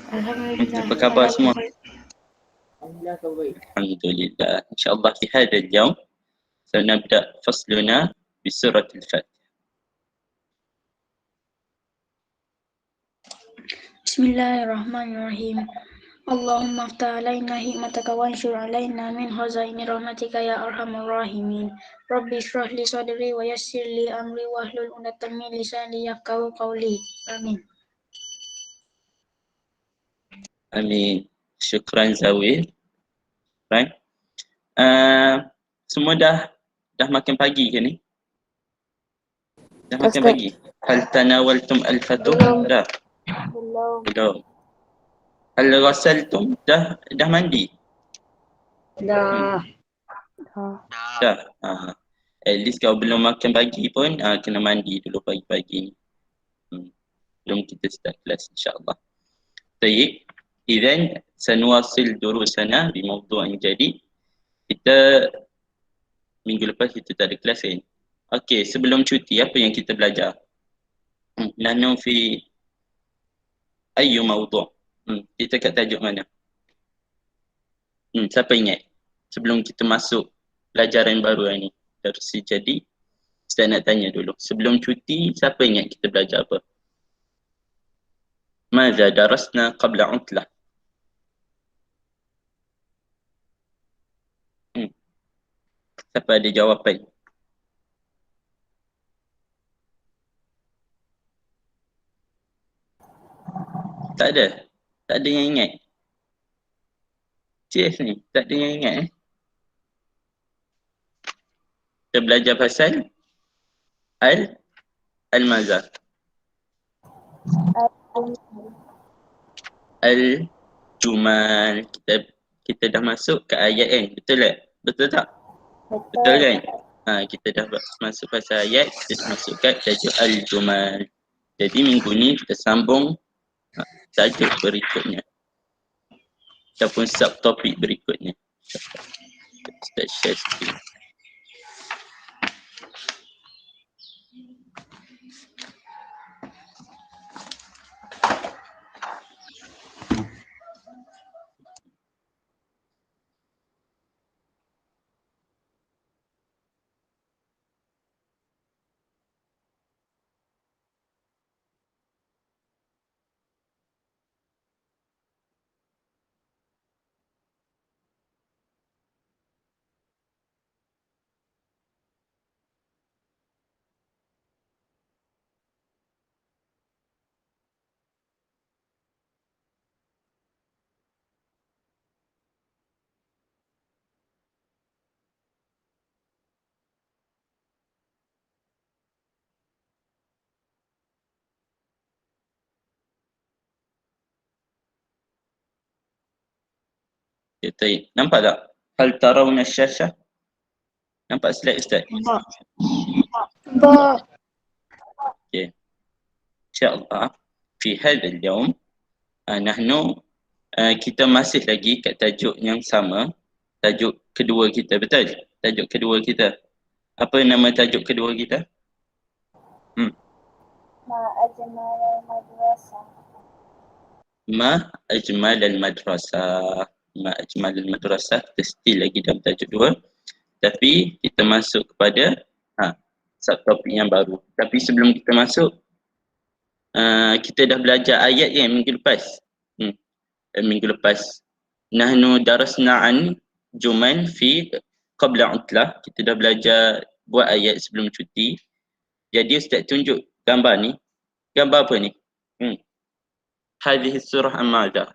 Alhamdulillah. Apa khabar semua? Alhamdulillah baik. Alhamdulillah. InsyaAllah في هذا اليوم سنبدأ فصلنا بسورة الفاتحة. Bismillahirrahmanirrahim. Allahumma aftah alaina hikmataka wa anshur alaina min khazaini rahmatika ya arhamar rahimin. Rabbi shrah li sadri wa yassir li amri wa hlul 'uqdatam min lisani yafqahu qawli. Amin. Amin. Syukran Zawil. Right. Semua dah makan pagi ke ni? Dah makan pagi? Hal tanawaltum al-fatuh? Dah. Belum. Hal ghasaltum? Dah mandi? Dah. Dah. At least kalau belum makan pagi pun kena mandi dulu pagi-pagi ni. Belum kita start kelas insyaAllah. Baik. Idzan sanuwasil durusana bimawdu' jadi. Kita minggu lepas kita tak ada kelas kan? Okey, sebelum cuti apa yang kita belajar? Nahnu fi ayyu mawdu'? Kita kat tajuk mana? Siapa ingat? Sebelum kita masuk pelajaran baru hari ni. Darsi jadi, saya nak tanya dulu. Sebelum cuti, siapa ingat kita belajar apa? Maza darasna qabla utlah? Siapa ada jawapan? Tak ada? Tak ada yang ingat? Cik ni, tak ada yang ingat Kita belajar pasal Al-Maza. Al-Jumal. Kita dah masuk ke ayat kan? Betul tak? Betul tak? Betul kan? Kita dah masuk pasal ayat, kita dah masuk kat tajuk Al-Jumal. Jadi minggu ni kita sambung tajuk berikutnya. Ataupun subtopik berikutnya. Kita share screen. Okay, nampak tak? Hal tarawna syashah? Nampak slide Ustaz? Nampak. Okay. InsyaAllah fi hadzal yaum nahnu kita masih lagi kat tajuk yang sama. Tajuk kedua kita, betul? Tajuk kedua kita. Apa nama tajuk kedua kita? Ma ajmal al-madrasah. Ma ajmal al-madrasah. Ma ajmal al-madrasah. Kita still lagi dalam tajuk dua. Tapi kita masuk kepada subtopik yang baru. Tapi sebelum kita masuk, kita dah belajar ayat yang minggu lepas. Minggu lepas. Nahnu darasna an juman fi qabla utlah. Kita dah belajar buat ayat sebelum cuti. Jadi Ustaz tunjuk gambar ni. Gambar apa ni? Hadhihi surah Al-Ma'idah.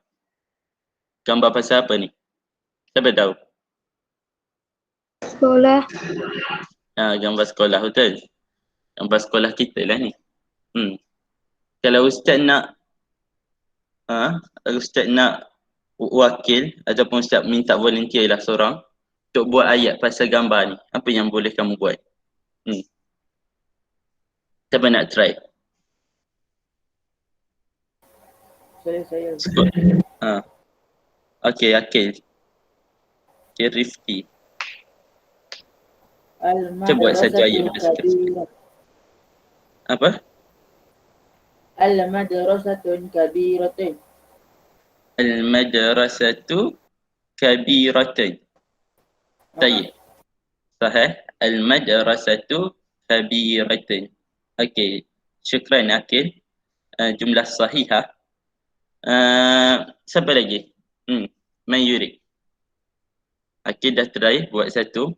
Gambar pasal apa ni? Siapa tahu? Sekolah. Gambar sekolah, betul? Gambar sekolah kita lah ni. Kalau Ustaz nak Ustaz nak wakil ataupun Ustaz minta volunteer lah seorang untuk buat ayat pasal gambar ni, apa yang boleh kamu buat? Siapa nak try? Saya. Okey, Akil. Okay, Rifki. Cuba buat satu ayat pada sekarang. Apa? Al-madrasatun kabiratun. Al-madrasatu kabiratan. Tayyib. Sahih. Al-madrasatu kabiratan. Okey. Syukran Akil. Jumlah sahihah. Siapa lagi? Man yurid. Akil dah try buat satu.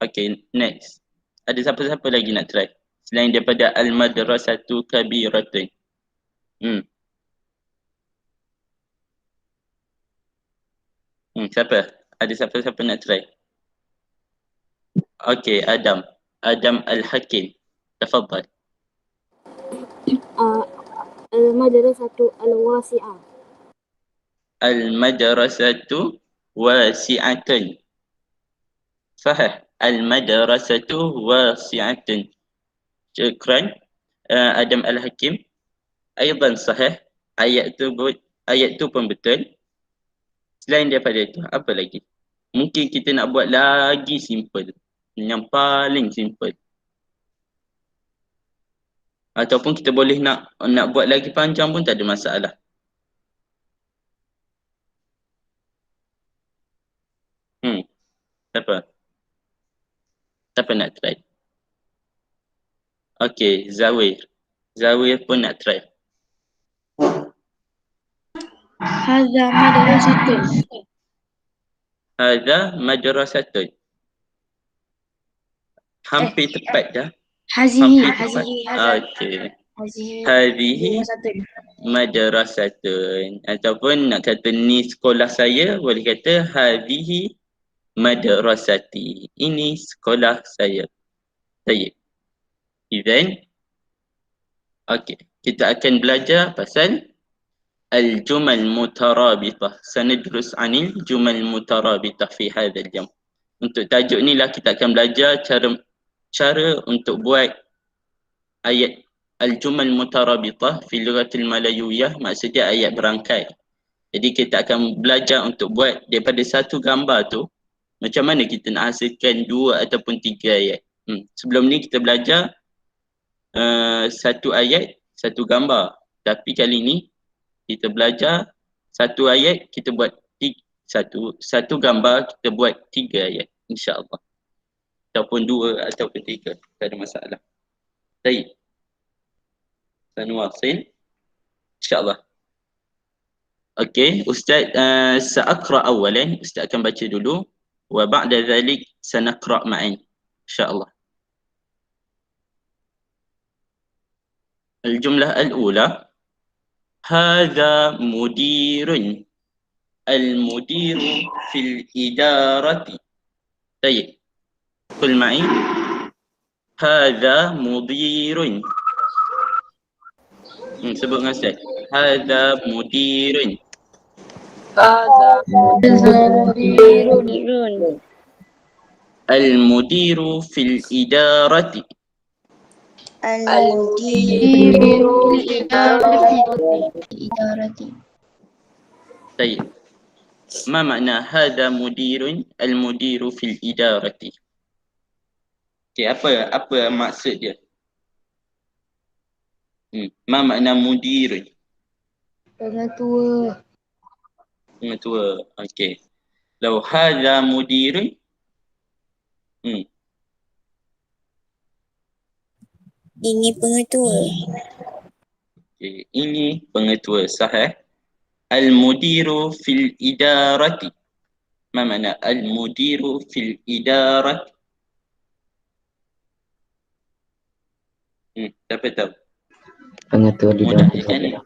Okay, next. Ada siapa-siapa lagi nak try? Selain daripada al-madrasatu kabiratun. Siapa? Ada siapa-siapa nak try? Okay, Adam. Adam Al-Hakim. Tafadhal. Al-madrasatu al-wasi'ah. Al-madrasatu wasi'atun. Sahih. Al-madrasatu wasi'atun. Syukran. Adam Al-Hakim. Aydan sahih. Ayat tu pun betul. Selain daripada itu, apa lagi? Mungkin kita nak buat lagi simple. Yang paling simple. Ataupun kita boleh nak buat lagi panjang pun tak ada masalah. Siapa? Siapa nak try? Okay, Zawir. Zawir pun nak try. Hadza madrasatun. Hadza madrasatun. Hampir tepat dah. Hazihi. Okay. Hadhihi madrasatun. Ataupun nak kata ni sekolah saya, boleh kata hadhihi madrasati. Ini sekolah saya. Baik. Then, okay. Kita akan belajar pasal al-jumal mutarabitah. Sanadrus anil jumal mutarabitah fi hadzal jam. Untuk tajuk ni lah kita akan belajar cara untuk buat ayat al-jumal mutarabitah fi lughatil malayuyyah, maksudnya ayat berangkai. Jadi kita akan belajar untuk buat daripada satu gambar tu macam mana kita nak hasilkan 2 ataupun 3 ayat. Sebelum ni kita belajar satu ayat, satu gambar. Tapi kali ni kita belajar satu ayat, kita buat satu gambar, kita buat 3 ayat, insya-Allah. Ataupun 2 ataupun 3, tak ada masalah. Baik. Sanuwasil insya-Allah. Okey, Ustaz sa'aqra awalan, Ustaz akan baca dulu wa ba'da dhalik sanaqra ma'an insya-Allah. Al-jumlah al-ula hadha mudirun al-mudiru fil idarati. Baik. Qul ma'i hadha mudirun. Sebut dengan Ustaz. Hadha mudirun. Hadza mudirun. Al-mudiru fil idarati. Al-mudiru fil idarati. Baik. Ma makna hadha mudirun al-mudiru fil idarati? Okey, apa maksud dia? Ma makna mudirun? Pengetua. Pengetua. Okey. Law hadha mudirun. Ini pengetua. Okey, ini pengetua, sahih. Al-mudiru fil idarati. Ma makna al-mudiru fil idarati? Siapa tahu? Pengetua di dalam pejabat.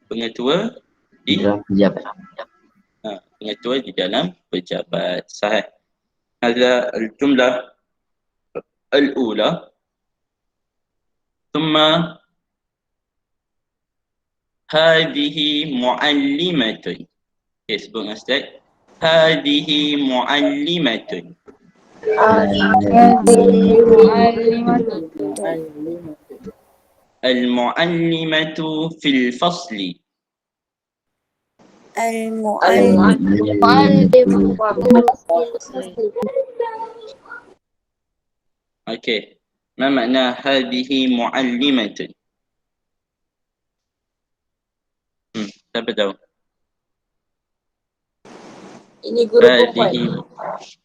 Pengetua di dalam pejabat. Pengetua di dalam pejabat. Sahih. Hadza al-jumlah al-ula. Thumma hadhihi muallimatun. Okay, sebut dengan Ustaz. Hadhihi muallimatun. Al-muallimatu fil fasli. Okay. Ma makna hadhihi muallimatun? Siapa tahu? Ini guru perempuan.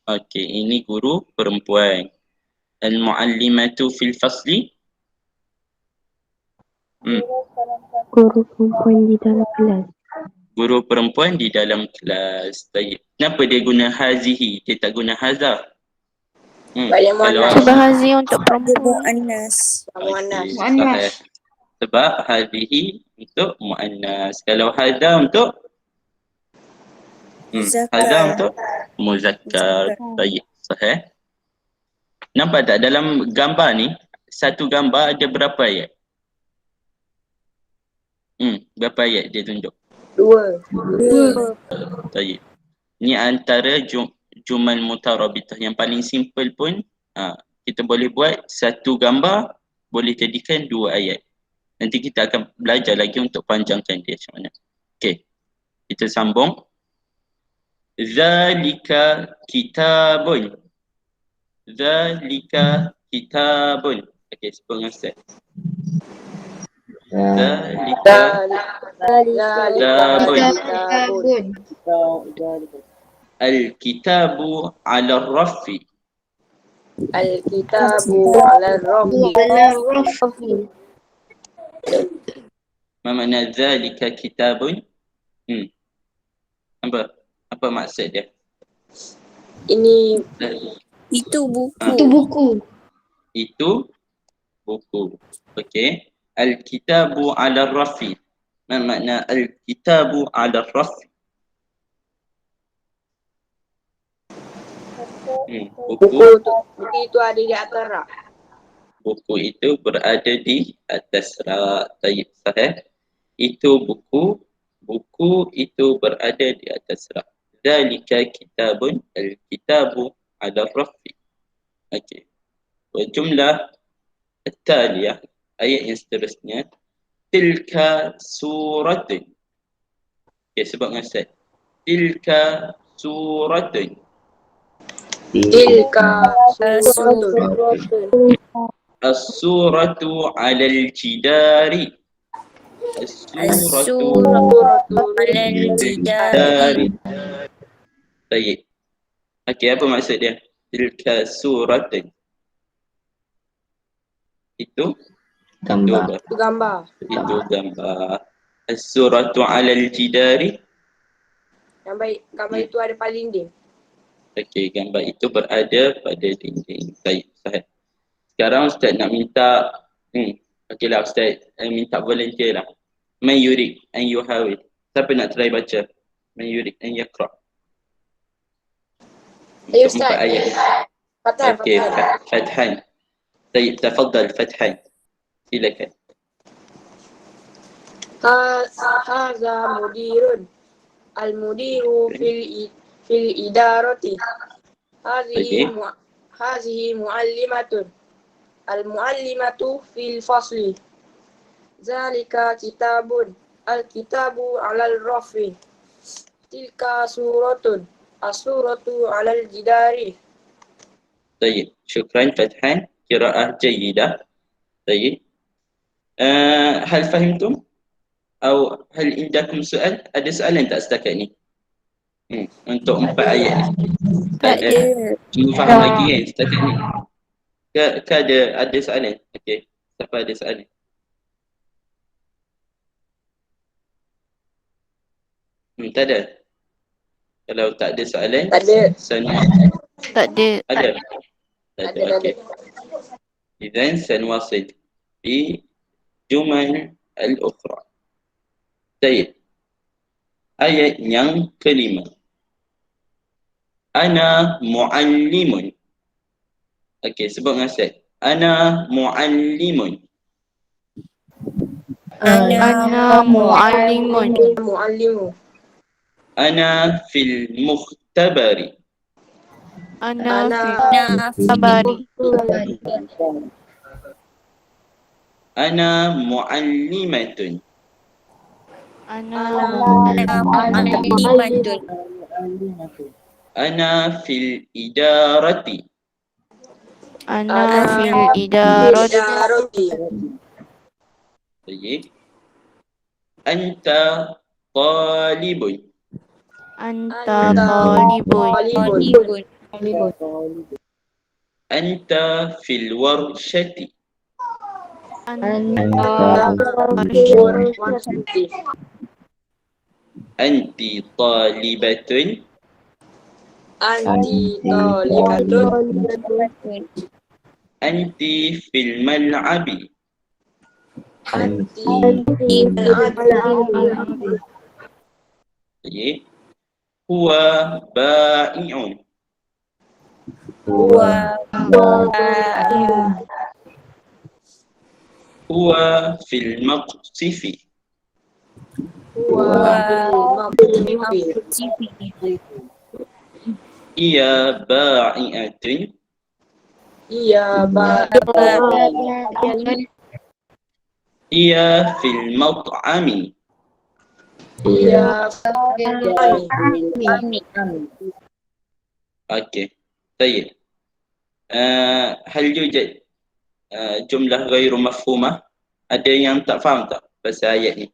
Okey, ini guru perempuan. Al-muallimatu fil fasli. Guru perempuan di dalam kelas. Guru perempuan di dalam kelas. Baik. Kenapa dia guna hazihi? Dia tak guna hazah. Banyak Kalau muannas. Sebab hazi untuk perempuan. Muannas. Muannas. Sahih. Sebab hazihi untuk muannas. Kalau hadha untuk hadha untuk muzakkar. Baik. Sahih. Nampak tak dalam gambar ni, satu gambar ada berapa ayat? Berapa ayat dia tunjuk? 2. Baik. Ni antara jumal mutarabitah yang paling simple pun kita boleh buat satu gambar boleh jadikan 2 ayat. Nanti kita akan belajar lagi untuk panjangkan dia macam mana. Okey. Kita sambung. Zalika kitabun. Zalika kitabun. Okey, sebut dengan Ustaz. Zalika kitabun. Al-kitabu ala rafi. Al-kitabu ala rafi. Ma makna zalika kitabun? Apa maksud dia? Ini Itu buku. Itu buku. Okey. Al-kitabu ala rafi. Ma makna al-kitabu ala rafi? Buku itu ada di atas rak. Buku itu berada di atas rak. Tayyib, sahih. Itu buku. Buku itu berada di atas rak. Zalika kitabun. Al-kitabu ala rafi. Okey. Jumlah التالية ayat yang seterusnya. Tilka suratun. Okey, sebab dengan Ustaz. Tilka suratun. Tilka suratun. As-suratu 'alal jidari. As-suratu 'alal jidari. Baik. Okey, apa maksud dia? Tilka suratun. Itu Gambar. Itu gambar. Itu gambar. As-suratu 'alal jidari. Gambar itu ada pada dinding. Okey, gambar itu berada pada dinding. Baik, sahih. Sekarang Ustaz nak minta okeylah Ustaz minta volunteer lah. Man yurid an yuhawil. Siapa nak try baca? Man yurid an yaqra. Ayo Ustaz. Ayat. Fathan. Okey, Fathan. Baik, tafadhal Fathan. Silakan. Haza mudirun. Al-mudiru fil idarati. Hazihi muallimatun. Al-muallimatu fil fasli. Zalika kitabun. Al-kitabu alal rafi. Tilka suratun. As-suratu alal jidari. Baik, syukran Fathan. Qiraah jayyidah. Baik. Hal fahimtum? Atau hal indakum soal? Ada soalan tak setakat ni? Untuk 4 ayat ni. Tak ada. Cuma faham lagi kan setakat ni? Ke ada soalan? Okey. Siapa ada soalan? Tak ada. Kalau tak ada soalan, Tak ada. Tak ada. Ada. Tak ada. Okey. Idzan sanwasil fi jumal al-ukhra. Baik. Ayat yang kelima. Ana muallimun. Okey, sebut dengan Ustaz. Ana muallimun. Ana muallimun. Muallimu. Ana fil mukhtabari. Ana fi sabari. Ana muallimatun. Ana Muallimatun. Ana fil idarati. Ana fil idarati. Baik. Anta talibun. Anta Anta talibun. talibun. Anta fil warshati. Anta Warshati. Anti talibatun. Anti talibatun. Anti fil mal'abi. Anti al-'abi. Baik. Huwa ba'i'un. Huwa Huwa fil maqsifi. maqsifi. Iya ba'i'atun. Iya Iya fil mat'ami. Iya Okey. Baik. Hal yujad jumlah ghairu mafhumah? Ada yang tak faham tak pasal ayat ni?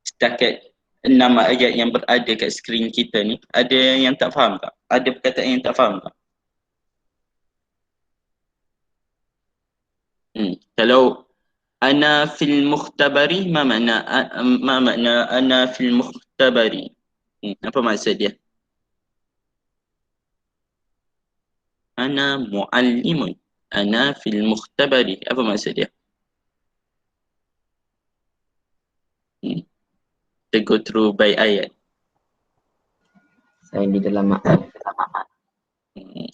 Setakat 6 ayat yang berada kat skrin kita ni, ada yang tak faham tak? Ada perkataan yang tak faham tak? Kalau ana fil mukhtabari, ma makna ana fil mukhtabari? Apa maksud dia? Ana muallimun. Ana fil mukhtabari. Apa maksud dia? Kita go through by ayat. Saya di dalam maaf.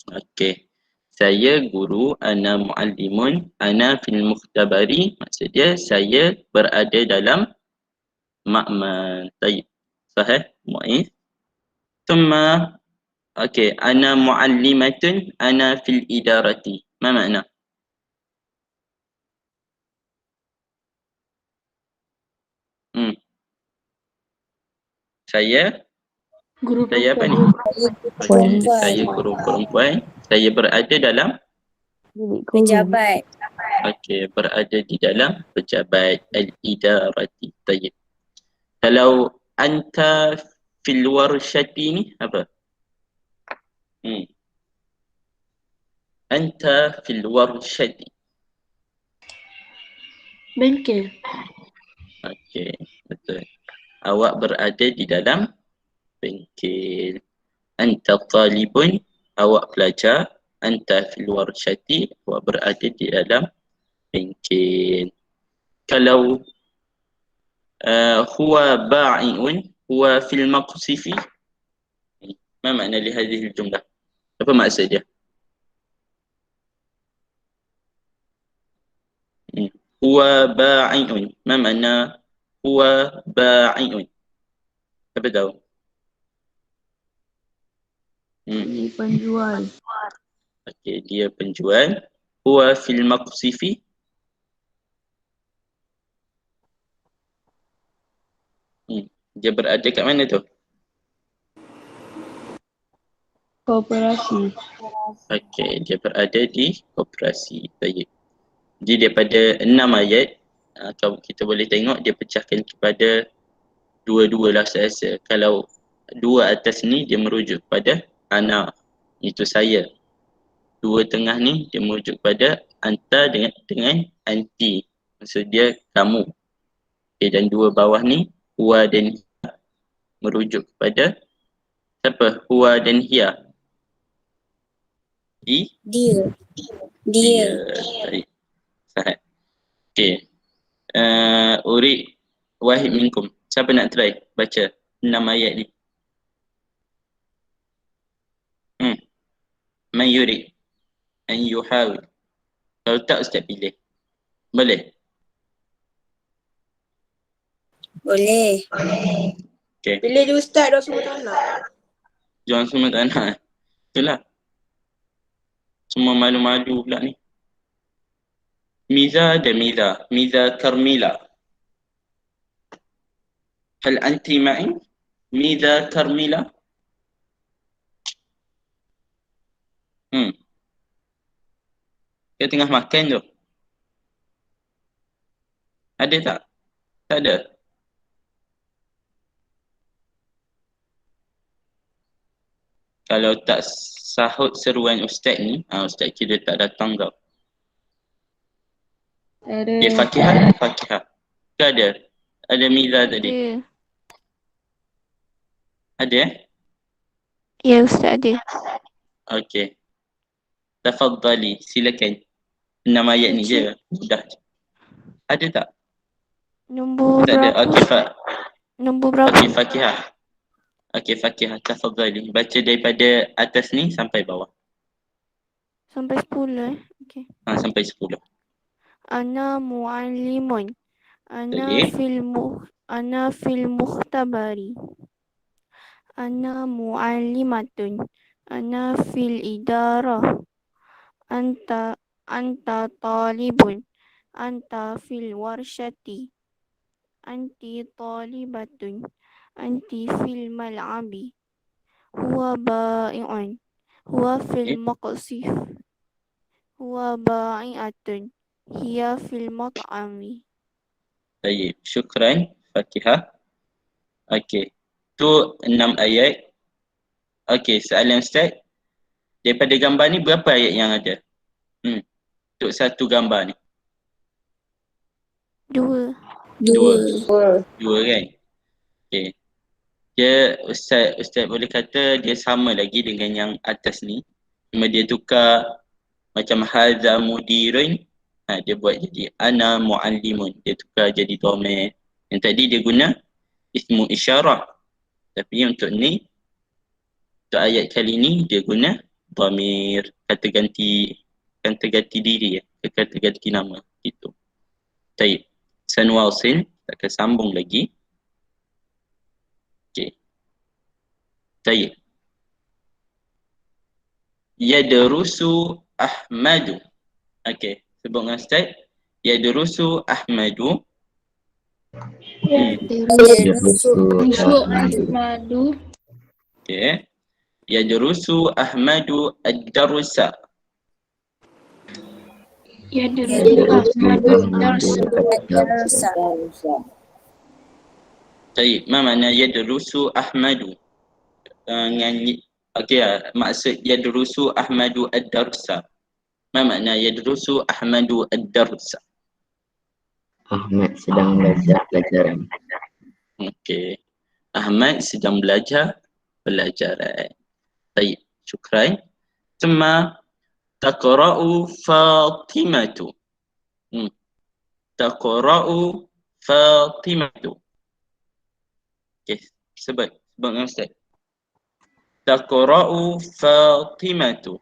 Okey. Saya guru, ana muallimun, ana fil mukhtabari. Maksud dia saya berada dalam ma'man. Tayyib. Sahih? Mu'is. Thumma okey, ana muallimatun, ana fil idarati. Ma makna? Saya Guru Saya apa ni? perempuan. Okey, saya guru perempuan. Saya berada dalam pejabat. okey, berada di dalam pejabat al-idarati. Tayyib. Kalau anta fil warshati ni apa? Anta fil warshati. Bengkel. Okey, betul. Awak berada di dalam bengkel. Anta talibun, awak pelajar. Anta fil warshati, awak berada di dalam bengkel. Kalau huwa ba'i'un, huwa fil maqsifi. Ma makna li hadhihi al-jumlah? Apa maksud dia? Huwa ba'i'un. Ma makna huwa ba'i'un? Apa tahu? Penjual. Okey, dia penjual. Huwa fil maqsifi. Dia berada kat mana tu? Koperasi. Okey, dia berada di koperasi. Baik. Jadi daripada 6 ayat, kalau kita boleh tengok dia pecahkan kepada dua-dua lah saya rasa. Kalau dua atas ni dia merujuk kepada ana, itu saya. Dua tengah ni dia merujuk kepada anta dengan anti. Maksud dia kamu. Okay, dan dua bawah ni huwa dan hiya merujuk kepada siapa? Huwa dan hiya. Dia. Baik. Sahih. Okey. Uri wahid minkum. Siapa nak try baca 6 ayat ni? Man yuri an yuhawil. Kalau tak Ustaz pilih. Boleh? Boleh. Okey. Pilih je Ustaz, dah semua tak nak. Jangan semua tak nak. Itulah. Semua malu-malu pula ni. Miza dan Miza. Miza Karmila. Hal anti ma'i? Miza Karmila? Dia tengah makan tu. Ada tak? Tak ada. Kalau tak sahut seruan Ustaz ni, Ustaz kira tak datang tau. Okay, Fakihah. Fakihah. Ke ada? Ada Miza tadi. Ada. Ada Ya Ustaz ada. Okey. Tafadhali, silakan. 6 ayat ni je. Mudah je. Ada tak? Nombor Tak ada. berapa? Okey, Nombor berapa? Okey, Fakihah. Okey, Fakihah. Tafadhali. Baca daripada atas ni sampai bawah. Sampai 10 Okey. Sampai 10. Ana muallimun. Baik. Ana fil mukhtabari. Ana muallimatun. Ana fil idarah. Anta talibun. Anta fil warshati. Anti talibatun. Anti fil mal'abi. Huwa ba'i'un. Huwa fil maqsif. Huwa ba'i'atun. Hiya fil mat'ami. Baik. Syukran, Fakihah. Okey. Tu 6 ayat. Okey, soalan Ustaz. Daripada gambar ni berapa ayat yang ada? Untuk satu gambar ni. 2. Dua kan? Okey. Dia Ustaz boleh kata dia sama lagi dengan yang atas ni. Cuma dia tukar macam hadza mudirun. Dia buat jadi ana muallimun. Dia tukar jadi dhamir. Yang tadi dia guna ismu isyarah. Tapi untuk ni, untuk ayat kali ni dia guna dhamir. Kata ganti diri ya. Kata ganti nama. Gitu. Baik. Sanwasil. Kita akan sambung lagi. Okey. Baik. Yadrusu Ahmadu. Okey. Sebut dengan Ustaz. Yadrusu Ahmadu. Ahmadu. Okey. Yadrusu Ahmadu ad-darsa. Yadrusu Ahmadu ad-darsa. Baik. Ma makna yadrusu Ahmadu? Okey, maksud yadrusu Ahmadu ad-darsa. Ma makna yadrusu Ahmadu ad-darsa? Ahmad sedang belajar pelajaran. Okey. Ahmad sedang belajar pelajaran. Baik, syukran. Thumma taqra'u Fatimatu. Taqra'u Fatimatu. Okey, sebut dengan Ustaz. Taqra'u Fatimatu.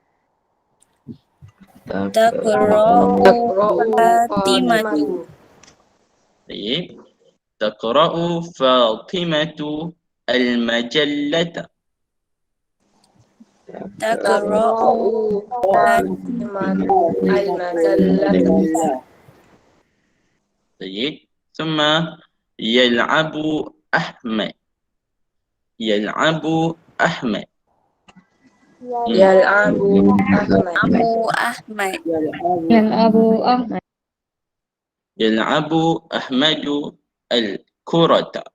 Taqra'u Fatimatu. Baik. Taqra'u Fatimatu al-majallata. Taqra'u Fatimatu al-majallata. Baik. Thumma yal'abu Ahmad. Yal'abu Ahmad. Yal'abu Ahmad. Yal'abu Ahmadu al-kurata.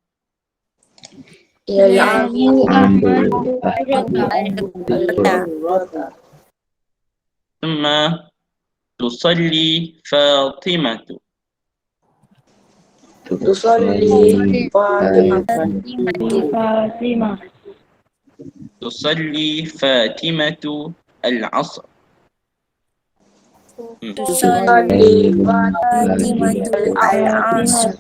Yal'abu Ahmadu Rata. Thumma tusalli Fatimatu. Tusalli Fatimah. Tusalli Fatimatu al-asr. Tusalli Fatimatu al-asr.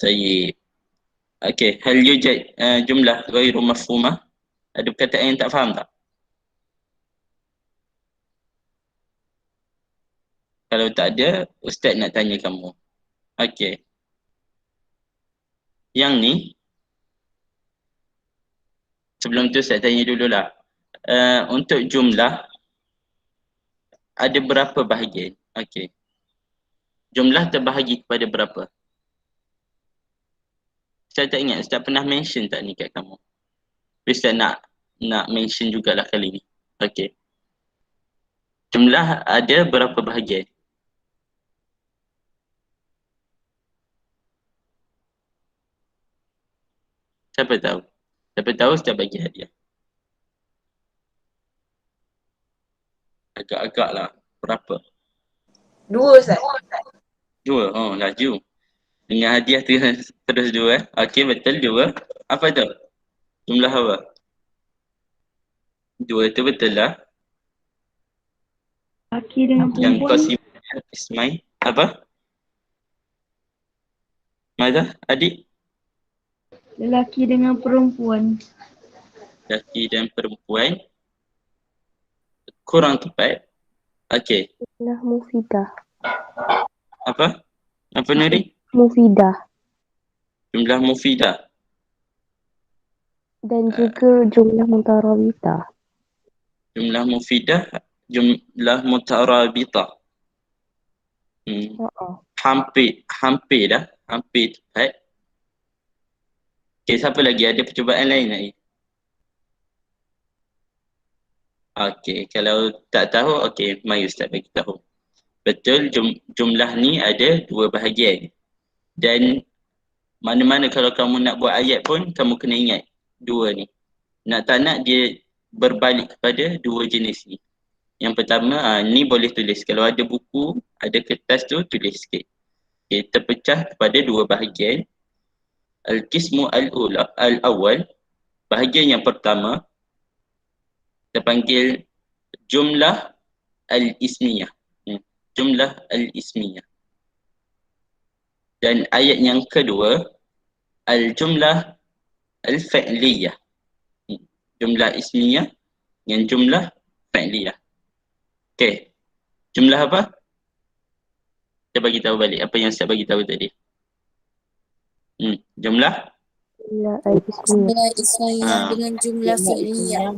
Baik. Okey, hal yujad jumlah ghairu mafhumah? Ada perkataan yang tak faham tak? Kalau tak ada, Ustaz nak tanya kamu. Okey. Yang ni, sebelum tu saya tanya dululah. Untuk jumlah, ada berapa bahagian? Okey. Jumlah terbahagi kepada berapa? Saya tak ingat, Ustaz pernah mention tak ni kat kamu? Ustaz nak mention jugalah kali ni. Okey. Jumlah ada berapa bahagian? Siapa tahu? Siapa tahu saya bagi hadiah. Agak-agak lah. Berapa? 2 Ustaz. 2. Oh, laju. Dengan hadiah terus 2. Okey, betul 2. Apa tu? Jumlah apa? 2 tu betul lah. Laki dengan Yang kau perempuan. simpan Ismail. Apa? Mana? Adik? Lelaki dengan perempuan. Lelaki dan perempuan. Kurang tepat. Okey. Jumlah mufidah. Apa? Apa Nuri? Mufidah. Jumlah mufidah. Dan juga jumlah mutarabitah. Jumlah mufidah. Jumlah mutarabitah. Hampir dah. Hampir tepat. Okey, siapa lagi? Ada percubaan lain lagi? Okey, kalau tak tahu, okey, mari Ustaz bagi tahu. Betul, jumlah ni ada 2 bahagian. Dan mana-mana kalau kamu nak buat ayat pun, kamu kena ingat 2 ni. Nak tak nak dia berbalik kepada 2 jenis ni. Yang pertama, ni boleh tulis. Kalau ada buku, ada kertas tu, tulis sikit. Okay, terpecah kepada 2 bahagian. Al-Qismu al-awwal, bahagian yang pertama, kita panggil jumlah al-ismiyah. Jumlah al-ismiyah. Dan ayat yang kedua, al-jumlah al-fa'liyah. Jumlah ismiyah dengan jumlah fa'liyah. Okey. Jumlah apa? Saya bagi tahu balik apa yang saya bagi tahu tadi. Jumlah? Jumlah al-ismiyah. Jumlah ismiyah dengan jumlah fi'liyah.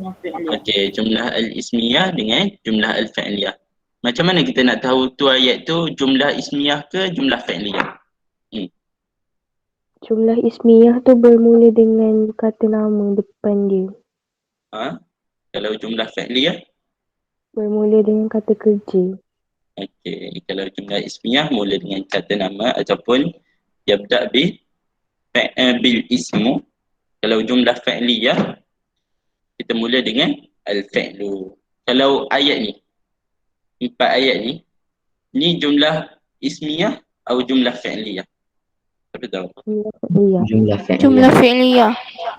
Okey, jumlah al-ismiyah dengan jumlah al-fa'liyah. Macam mana kita nak tahu tu ayat tu jumlah ismiyah ke jumlah fa'liyah? Jumlah ismiyah tu bermula dengan kata nama depan dia. Kalau jumlah fa'liyah? Bermula dengan kata kerja. Okey, kalau jumlah ismiyah mula dengan kata nama ataupun yabda' bil ismu. Kalau jumlah fa'liyah kita mula dengan al-fa'lu. Kalau ayat ni, 4 ayat ni jumlah ismiyah atau jumlah fa'liyah? Siapa tahu? Jumlah fa'liyah. Jumlah fi'liyah. fi'liyah.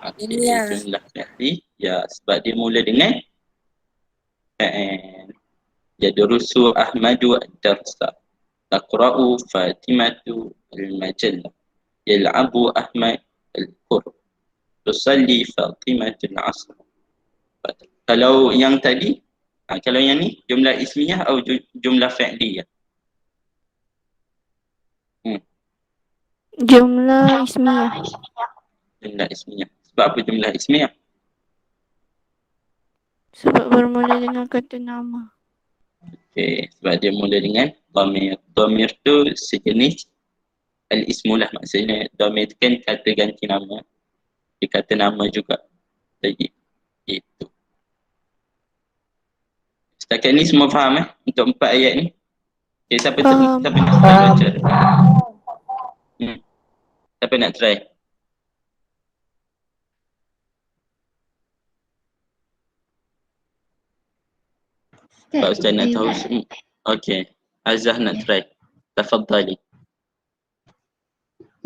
Okay, Iya. jumlah fa'liyah sebab dia mula dengan fa'al. Yadrusu Ahmadu ad-darsa. Taqra'u Fatimatu al-majallah. Yal'abu Ahmad al-qurb. Tusalli Fatimatu al-asr. Kalau yang tadi, kalau yang ni jumlah ismiyah atau jumlah fa'liyah? Jumlah ismiyah. Jumlah ismiyah. Sebab apa jumlah ismiyah? Sebab bermula dengan kata nama. Okey, sebab dia mula dengan dhamir. Dhamir tu sejenis al-ismu lah, maksudnya dhamir tu kan kata ganti nama. Dia kata nama juga. Jadi itu. Setakat ni semua faham untuk 4 ayat ni? Okay, siapa nak baca? Siapa nak try? Pak Ustaz nak tahu semua. Okey. Azah nak try. Tafadhali.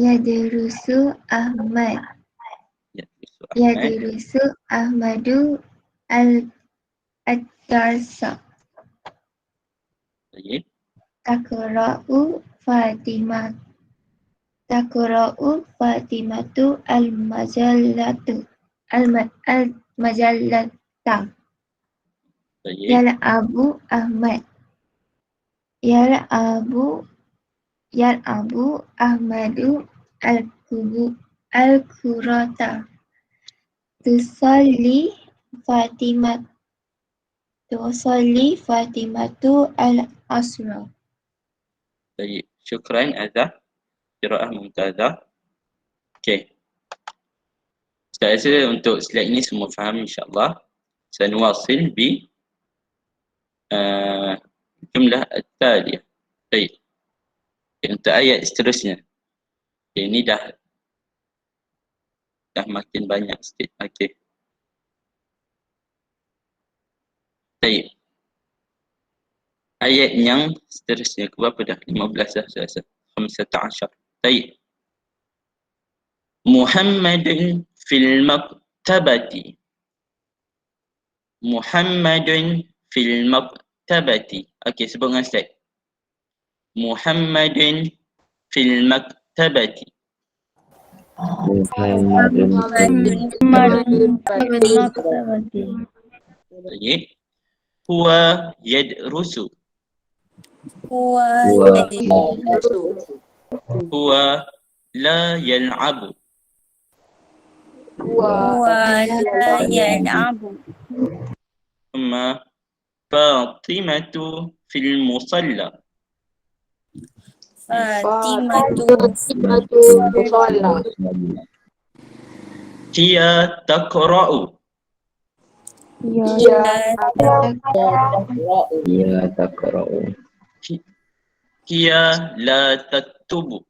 Yadrusu Ahmad. Yadrusu Ahmadu al-darsa. Baik. Taqra'u Fatimatu al-majallatu. Al-majallata. Baik. Yal'abu Ahmad. Yal'abu Ahmadu al-kurata. Tusalli Fatimatu al-asra. Baik. Syukran Azah. Qiraah mumtazah. Okey. Saya rasa untuk slide ni semua faham insya-Allah. Sanuwasil bi jumlah at-taliyah. Baik. Okay, untuk ayat seterusnya. Okay, ini dah Dah makin banyak sikit. Okey. Baik. Ayat yang seterusnya ke berapa dah? 15 dah saya rasa. 15. Baik. Muhammadun fil maktabati. Muhammadun fil maktabati. Okey, sebut dengan slide. Muhammadun fil maktabati. Muhammadun Baik. Huwa yadrusu. Huwa Huwa la yal'abu. la yal'abu. ثم فاطمة في المصلى. Fatimatu هي تقرأ. Ya Ya taqra'u. هي لا تكتب.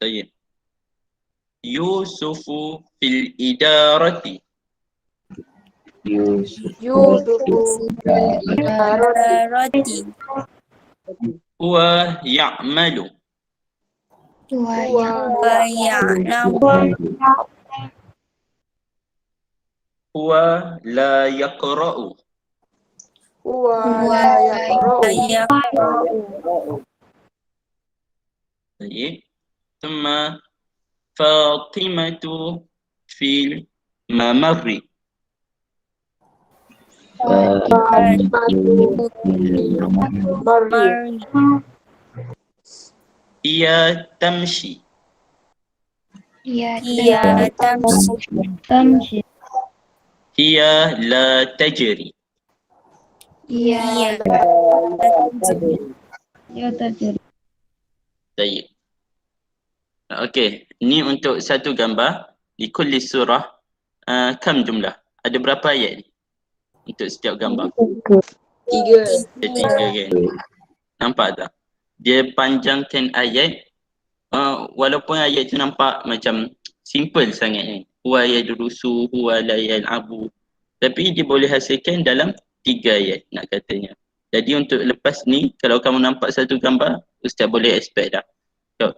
طيب. يوسف في الإدارة. Roti هو يعمل. wa ya'lamu. هو لا يقرأ. Wa yaqra'u. طيب. ثم فاطمة في الممر. Mari هي تمشي. ya tamshi. هي لا تجري. Ya Baik. Okey, ni untuk satu gambar di kulli surah. Kam jumlah? Ada berapa ayat ni? Untuk setiap gambar. 3. Ada 3 kan? Nampak tak? Dia panjangkan ayat. Walaupun ayat tu nampak macam simple sangat kan. Huwa yadrusu, huwa la yal'abu. Tapi dia boleh hasilkan dalam 3 ayat nak katanya. Jadi untuk lepas ni, kalau kamu nampak satu gambar, Ustaz boleh expect dah. So,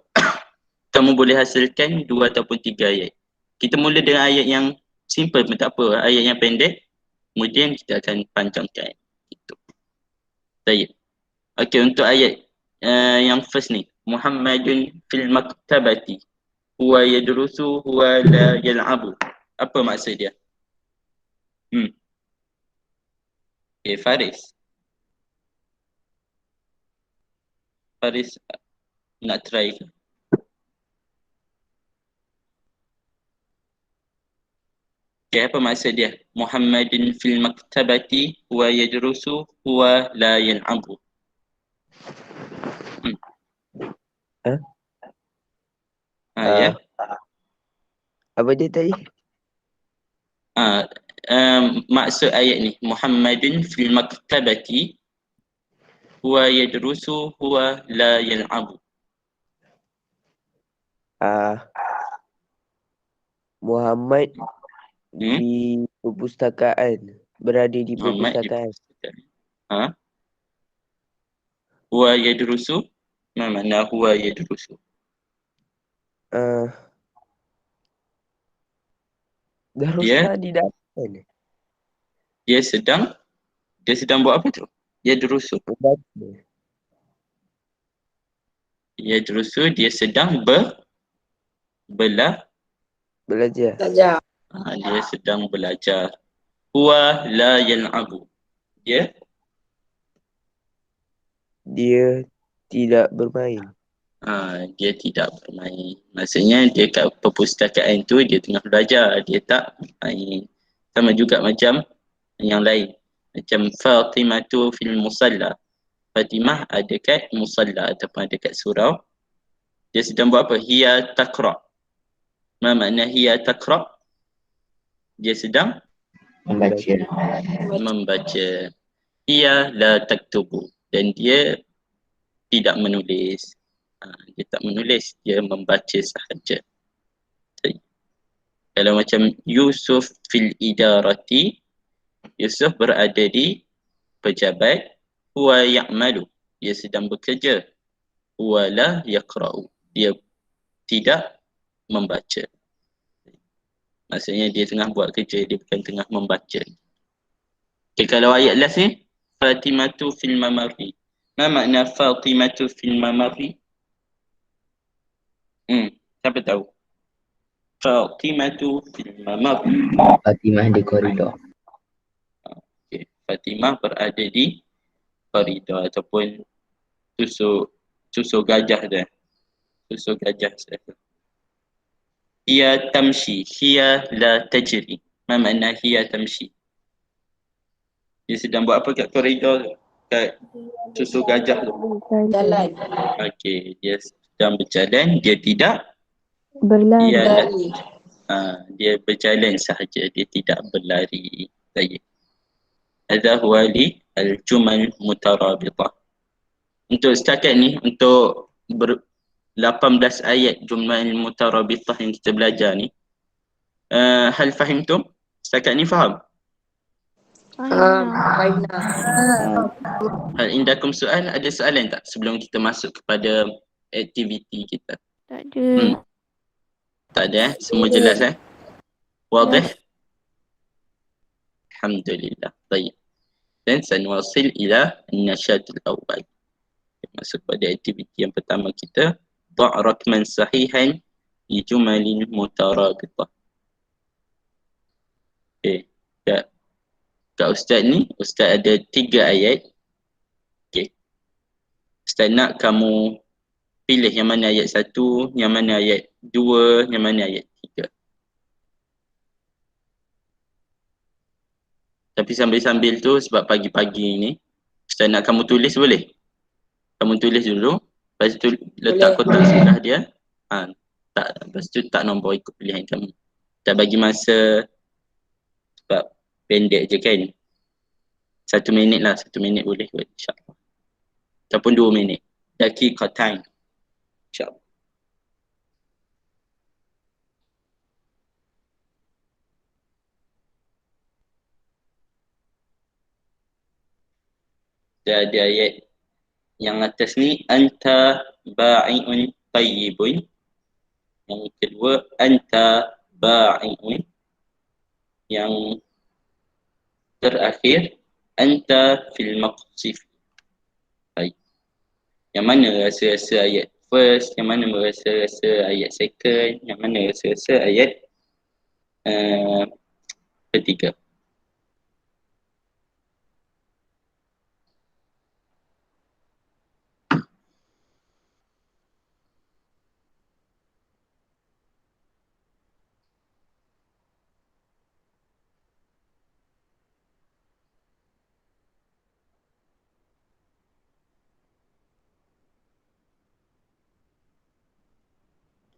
kamu boleh hasilkan 2 ataupun 3 ayat. Kita mula dengan ayat yang simple pun tak apa. Ayat yang pendek. Kemudian kita akan panjangkan. Gitu. Baik. Okey, untuk ayat yang first ni. Muhammadun fil maktabati. Huwa yadrusu, huwa la yal'abu. Apa maksud dia? Okay, Faris. Faris nak try ke? Okay, apa maksud dia? Muhammadin fil maktabati huwa yadrusu huwa la yal'abu. Ya. Apa dia tadi? Maksud ayat ni, Muhammadin fil maktabati huwa yadrusu huwa la yal'abu. Muhammad di perpustakaan, berada di Muhammad di perpustakaan. Huwa yadrusu, mana huwa yadrusu? Darussa di dalam. Dia sedang buat apa tu? Yadrusu. Yadrusu, dia sedang belajar. Belajar. Dia sedang belajar. Huwa la yal'abu. Dia tidak bermain. Dia tidak bermain. Maksudnya dia kat perpustakaan tu dia tengah belajar, dia tak bermain. Sama juga macam yang lain. Macam Fatimah tu fil musalla. Fatimah ada kat musalla ataupun ada kat surau. Dia sedang buat apa? Hiya taqra. Ma makna hiya taqra? Dia sedang membaca. Hiya la taktubu. Dan dia tidak menulis. Dia tak menulis, dia membaca sahaja. Kalau macam Yusuf fil idarati, Yusuf berada di pejabat. Huwa ya'malu, dia sedang bekerja. Huwa la yaqra'u, dia tidak membaca. Maksudnya dia tengah buat kerja, dia bukan tengah membaca. Okay, kalau ayat last ni, Fatimatu fil mamari. Ma makna Fatimatu fil mamari? Siapa tahu? Fatimatu fil mamari. Fatimah di koridor. Okay. Fatimah berada di koridor ataupun tusuk gajah dia. Tusuk gajah saya. Hiya tamshi, hiya la tajri. Ma makna hiya tamshi? Dia sedang buat apa kat koridor tu? Kat tusuk gajah tu. Jalan. Okey, dia sedang berjalan, dia tidak Berlari. Berlari. dia berjalan sahaja, dia tidak berlari. Baik. Hadha huwa li al-jumal mutarabitah. Untuk setakat ni, untuk 18 ayat jumlah mutarabitah yang kita belajar ni, hal fahimtum? Setakat ni faham? Fahimna. Hal indakum soal? Ada soalan tak sebelum kita masuk kepada aktiviti kita? Tak ada. Tak ada Semua jelas Wadih? Alhamdulillah. Baik. Dan sanwasil ila nasyatul awal. Masuk pada aktiviti yang pertama kita. Da' rakman sahihan di jumalin mutarabitah. Okay. Kat Ustaz ni, Ustaz ada 3 ayat. Okay. Ustaz nak kamu pilih yang mana ayat 1, yang mana ayat 2, yang mana ayat 3. Tapi sambil-sambil tu, sebab pagi-pagi ni, Ustaz nak kamu tulis boleh? Kamu tulis dulu, lepas tu letak kotak sebelah dia. Lepas tu tak nombor ikut pilihan kamu. Tak bagi masa, sebab pendek je kan. 1 minit lah, 1 minit boleh buat insyaAllah. Ataupun 2 minit. Daqiqah time. InsyaAllah. Dah ada ayat yang atas ni, anta ba'i'un tayyibun. Yang kedua, anta ba'i'un. Yang terakhir, anta fil maqsif. Baik. Yang mana rasa-rasa ayat first, yang mana rasa-rasa ayat second, yang mana rasa-rasa ayat ketiga.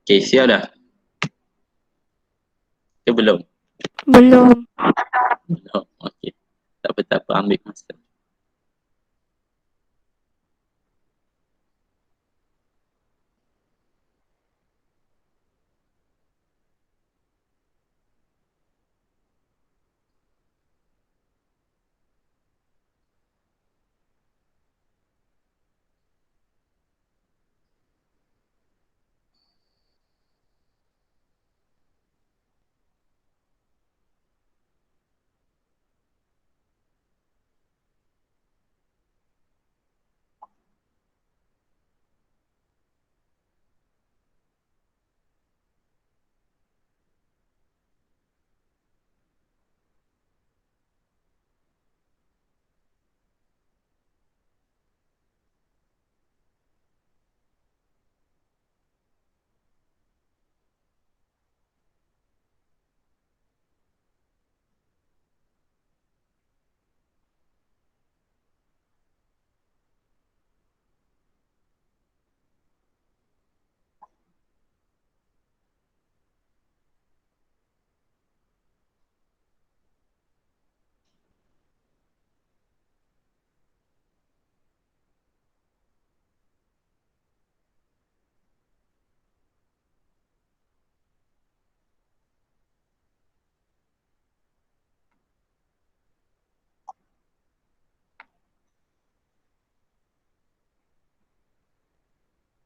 Okay, siap dah? Ke belum? Belum. Belum, okay. Tak apa-apa, ambil masa.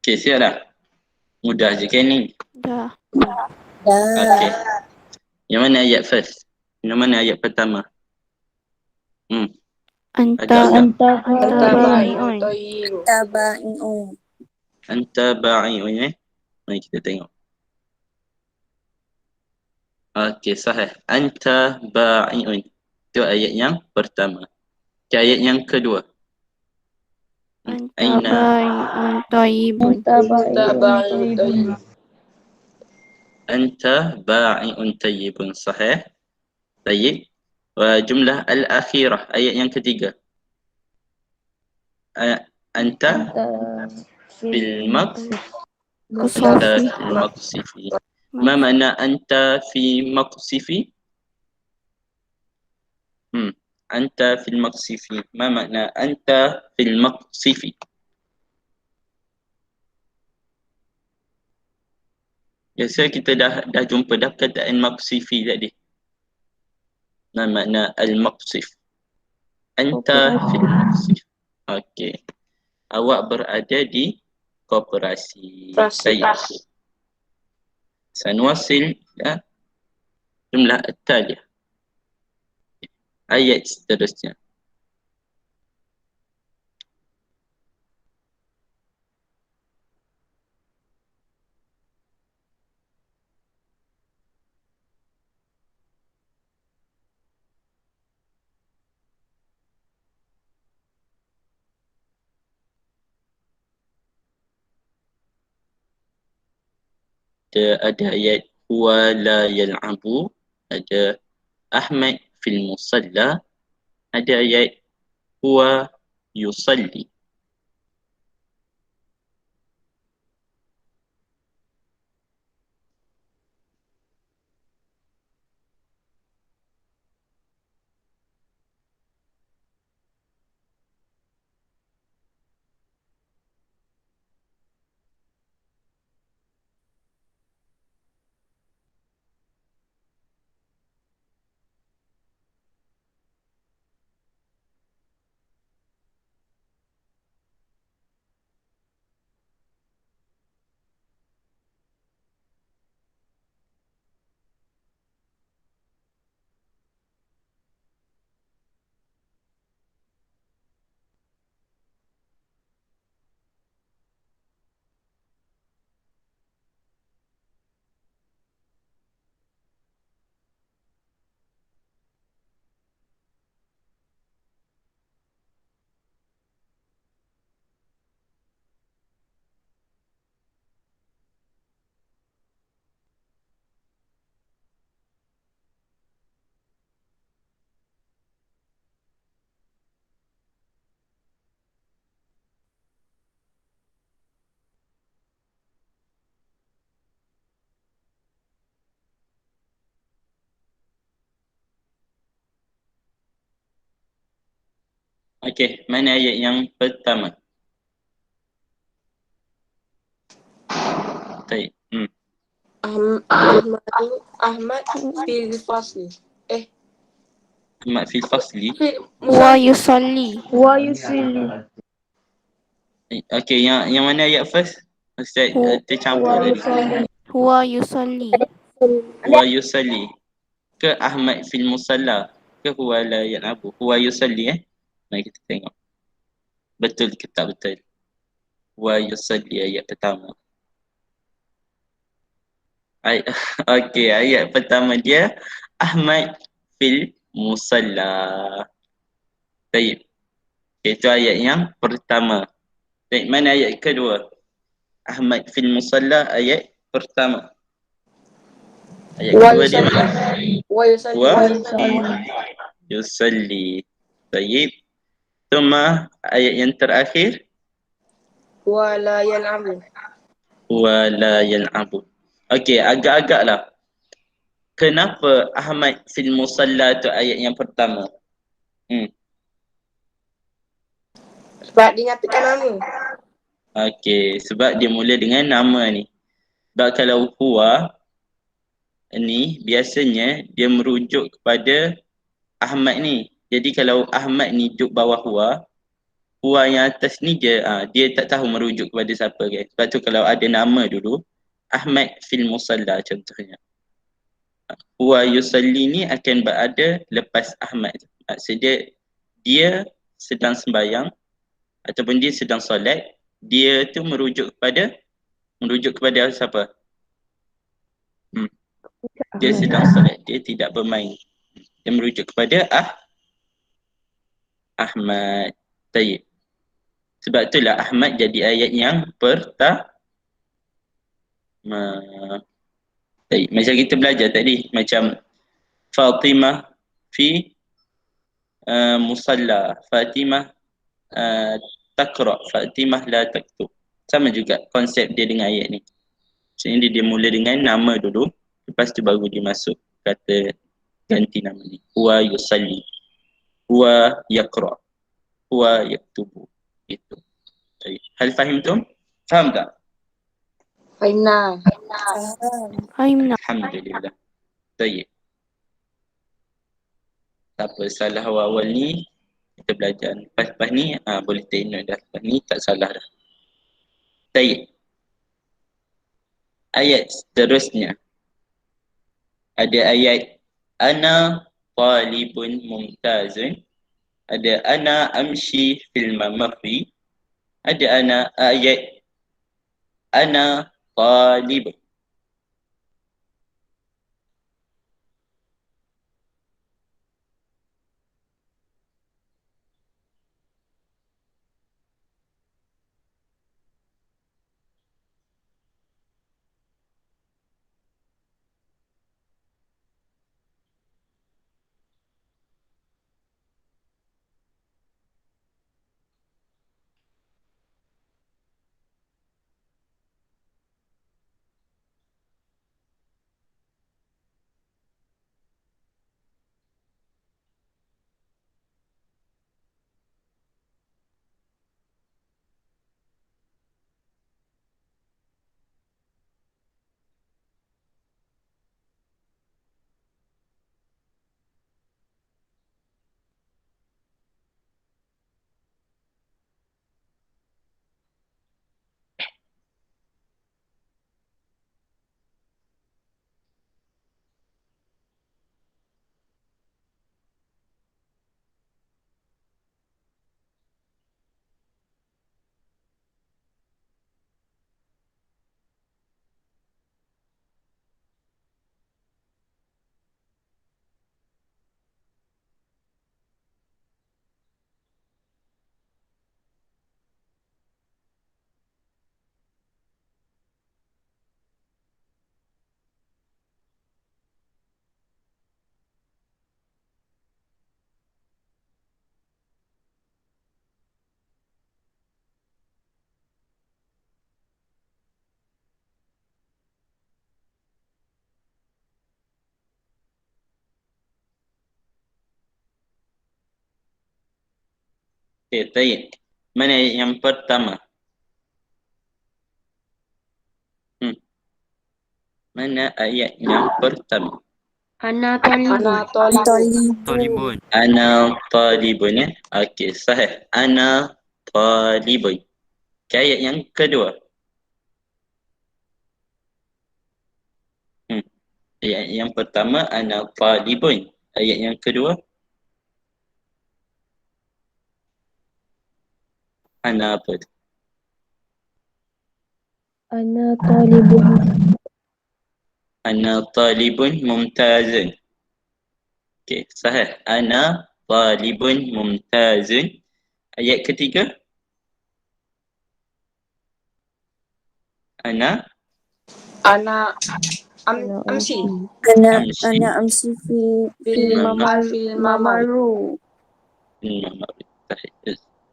Okey, siap dah? Mudah je kan ni? Dah. Okey. Yang mana ayat first? Yang mana ayat pertama? Anta Taba'i'un. Taba'i'un. Anta ba'i'un Mari kita tengok. Okey, sahih. Anta ba'i'un. Itu ayat yang pertama. Okey, ayat yang kedua. Anta Aina. ba'i'un tayyibun. Taba'i'un. Anta ba'i'un tayyibun. Sahih. Tayyib. Wa jumlah al-akhirah. Ayat yang ketiga. Anta fil maqsifi. Ma makna anta fi maqsifi? Anta fil maqsifi. Ma makna anta fil maqsifi? Biasa kita dah jumpa dah perkataan maqsifi tadi. Ma makna al-maqsif? Anta fil maqsif. Okey. Awak berada di koperasi. Baik. Sanuwasil jumlah at-taliyah. Ayat seterusnya. Ada ayat huwa la yal'abu, ada Ahmad fil musalla, ada ayat huwa yusalli. Okey, mana ayat yang pertama? Baik. Ahmad fil fasli. Ahmad fil fasli. Wa yusalli. Okey, yang mana ayat first? Ustaz tercampur tadi. Huwa yusalli. Huwa yusalli. Ke Ahmad fil musalla? Ke huwa la yal'abu? Huwa yusalli Mari kita tengok. Betul ke tak betul? Huwa yusalli ayat pertama. Okey, ayat pertama dia Ahmad fil musalla. Baik. Okay, itu ayat yang pertama. Baik, mana ayat kedua? Ahmad fil musalla ayat pertama. Ayat kedua dia mana? Wa yusalli. Baik. Tuma ayat yang terakhir. Wa la yal'abu. Wa la yal'abu. Okey, agak-agaklah. Kenapa Ahmad fil musalla tu ayat yang pertama? Sebab dia nyatakan nama. Okey, sebab dia mula dengan nama ni. Sebab kalau huwa ni biasanya dia merujuk kepada Ahmad ni. Jadi kalau Ahmad ni duduk bawah huwa, Huwa yang atas ni dia tak tahu merujuk kepada siapa guys. Sebab tu kalau ada nama dulu, Ahmad fil musalla contohnya. Huwa yusalli ni akan berada lepas Ahmad. Maksudnya dia sedang sembahyang ataupun dia sedang solat, dia tu merujuk kepada siapa? Dia sedang solat, dia tidak bermain. Dia merujuk kepada Ahmad. Tayyib. Sebab itulah Ahmad jadi ayat yang pertama. Tayyib. Macam kita belajar tadi, macam Fatimah fi musalla, Fatimah taqra, Fatimah la taktub. Sama juga konsep dia dengan ayat ni. Maksudnya dia mula dengan nama dulu, lepas tu baru dia masuk kata ganti nama ni. Huwa yusalli, huwa yaqra, huwa yaktubu. Itu. Hal fahimtum? Faham tak? Fahimna. Fahimna. Alhamdulillah. Tayyib. Tak apa, salah awal-awal ni kita belajar. Lepas ni boleh take note dah. Lepas ni tak salah dah. Tayyib. Ayat seterusnya. Ada ayat ana talibun mumtazun. Ada ana amshi fil mamri. Ada ayat ana talibun. Okay, tayyib. Mana ayat yang pertama? Mana ayat yang pertama? Ana talibun. Talibun. Ana talibun ya. Okey, sahih. Ana talibun. Okay, ayat yang kedua. Ayat yang pertama ana talibun. Ayat yang kedua ana apa tu? Ana talibun. Ana talibun mumtazun. Okey, sahih. Ana talibun mumtazun. Ayat ketiga ana amsi. Ana Amsi. amsi Fil mamaru.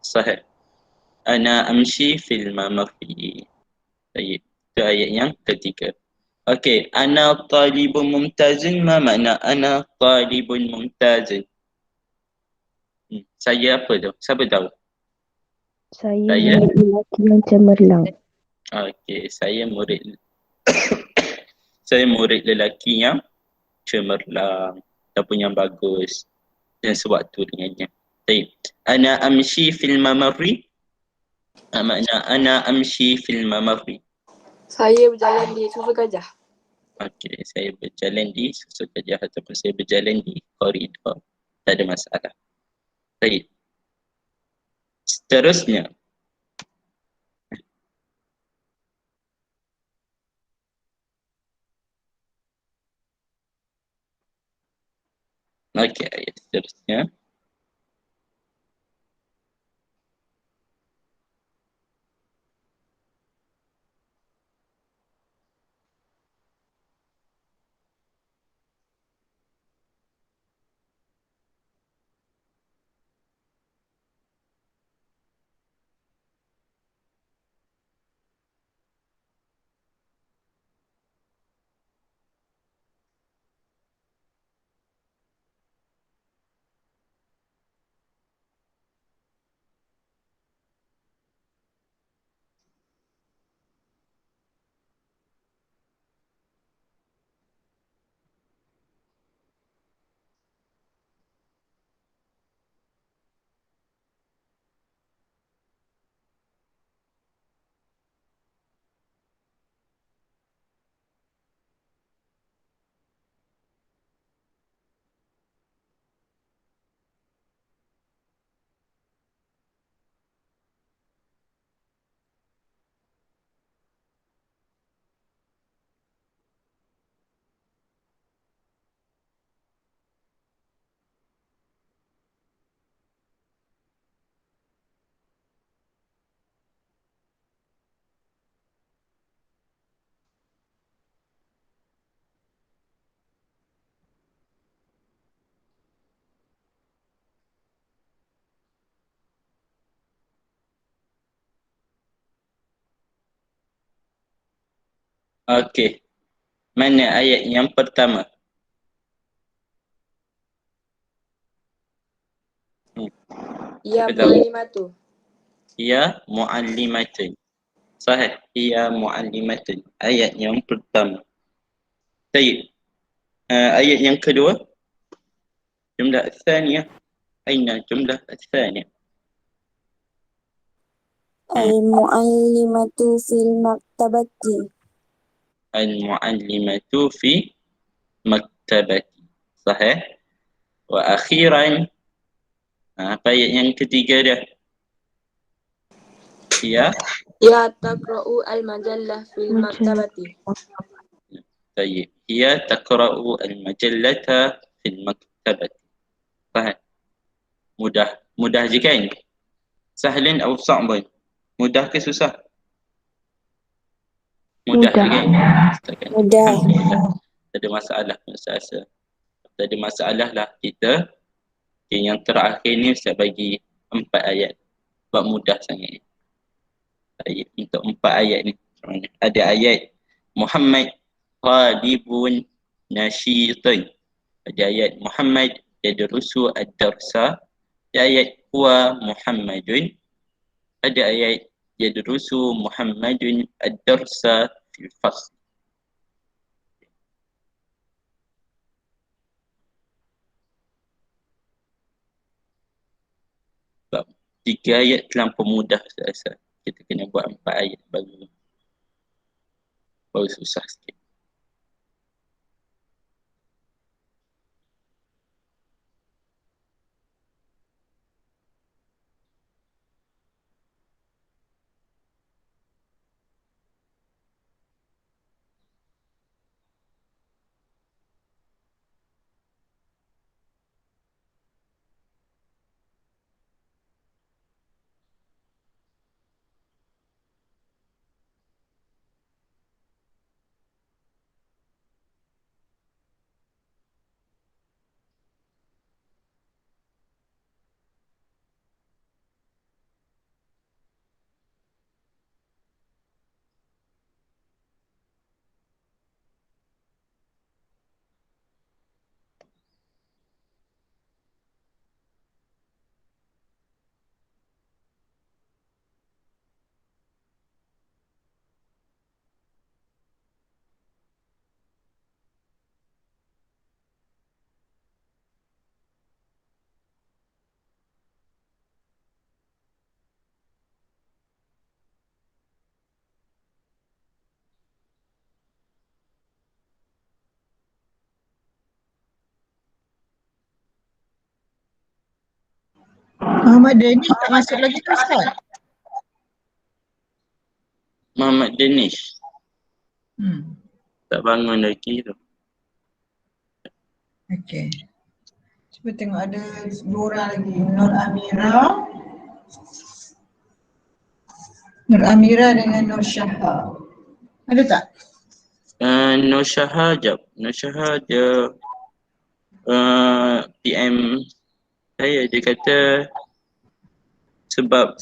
Sahih. Ana amshi fil mamari. Baik. Itu ayat yang ketiga. Okey, ana talibun mumtazun. Ma makna ana talibun mumtazun? Saya apa tu? Siapa tahu? Saya Saya? murid lelaki yang cemerlang. Okey, saya murid saya murid lelaki yang cemerlang ataupun yang bagus dan sewaktu dengannya. طيب أنا أمشي في الممر. معنى أنا أمشي في الممر. Saya berjalan di susu gajah. Okey, saya berjalan di susu gajah ataupun saya berjalan di koridor. Tak ada masalah. Baik. Seterusnya. Okey, ayat seterusnya. Okey. Mana ayat yang pertama? Ya Betul. mu'allimatu. Ya mu'allimatun. Sahih. Ya mu'allimatun. Ayat yang pertama. Baik. Ayat yang kedua. Jumlah الثانية. أين الجملة الثانية؟ Al-mu'allimatu fil maktabati. المعلمة في مكتبة. صحيح. وأخيرا apa ayat yang ketiga dia? Ya. Ya taqra'u al-majallah fil maktabati. طيب هي تقرأ المجلة في المكتبة. صحيح. mudah je kan? Sahlin atau sa'bun? Mudah ke susah? Mudah je kan? Mudah. Alhamdulillah. Tak ada masalah. Tak ada masalah lah kita. Yang terakhir ni saya bagi 4 ayat. Sebab mudah sangat. Untuk 4 ayat ni. Ada ayat Muhammad talibun nasyitun. Ada ayat Muhammad yadrusu ad-darsa. Ada ayat huwa Muhammadun. Ada ayat yadrusu Muhammadun ad-darsa fil fasl. Sebab 3 ayat terlampau mudah saya rasa. Kita kena buat 4 ayat baru susah sikit. Muhammad Danish tak masuk lagi tu Ustaz? Muhammad Danish. Hmm. Tak bangun lagi tu. Okey. Cuba tengok ada 2 orang lagi. Nur Amira dengan Nur Syaha. Ada tak? Nur Syaha jap. Nur Syaha dia PM saya, dia kata sebab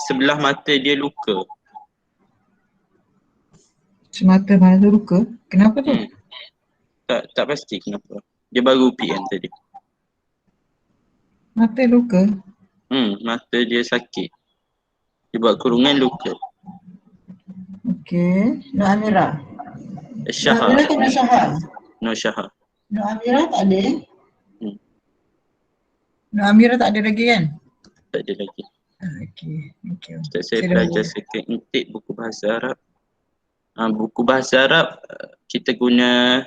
sebelah mata dia luka. Semata mata luka? Kenapa tu? Tak pasti kenapa. Dia baru PM tadi. Mata luka? Mata dia sakit. Dia buat kurungan luka. Okey. Nur Amira. Syaha. Nur Amira tak ada Syaha? Nur Syaha. Nur Amira tak ada? Nur Amira tak ada lagi kan? Tak ada lagi. Okey. Okey. Saya belajar seketik buku bahasa Arab. Buku bahasa Arab kita guna,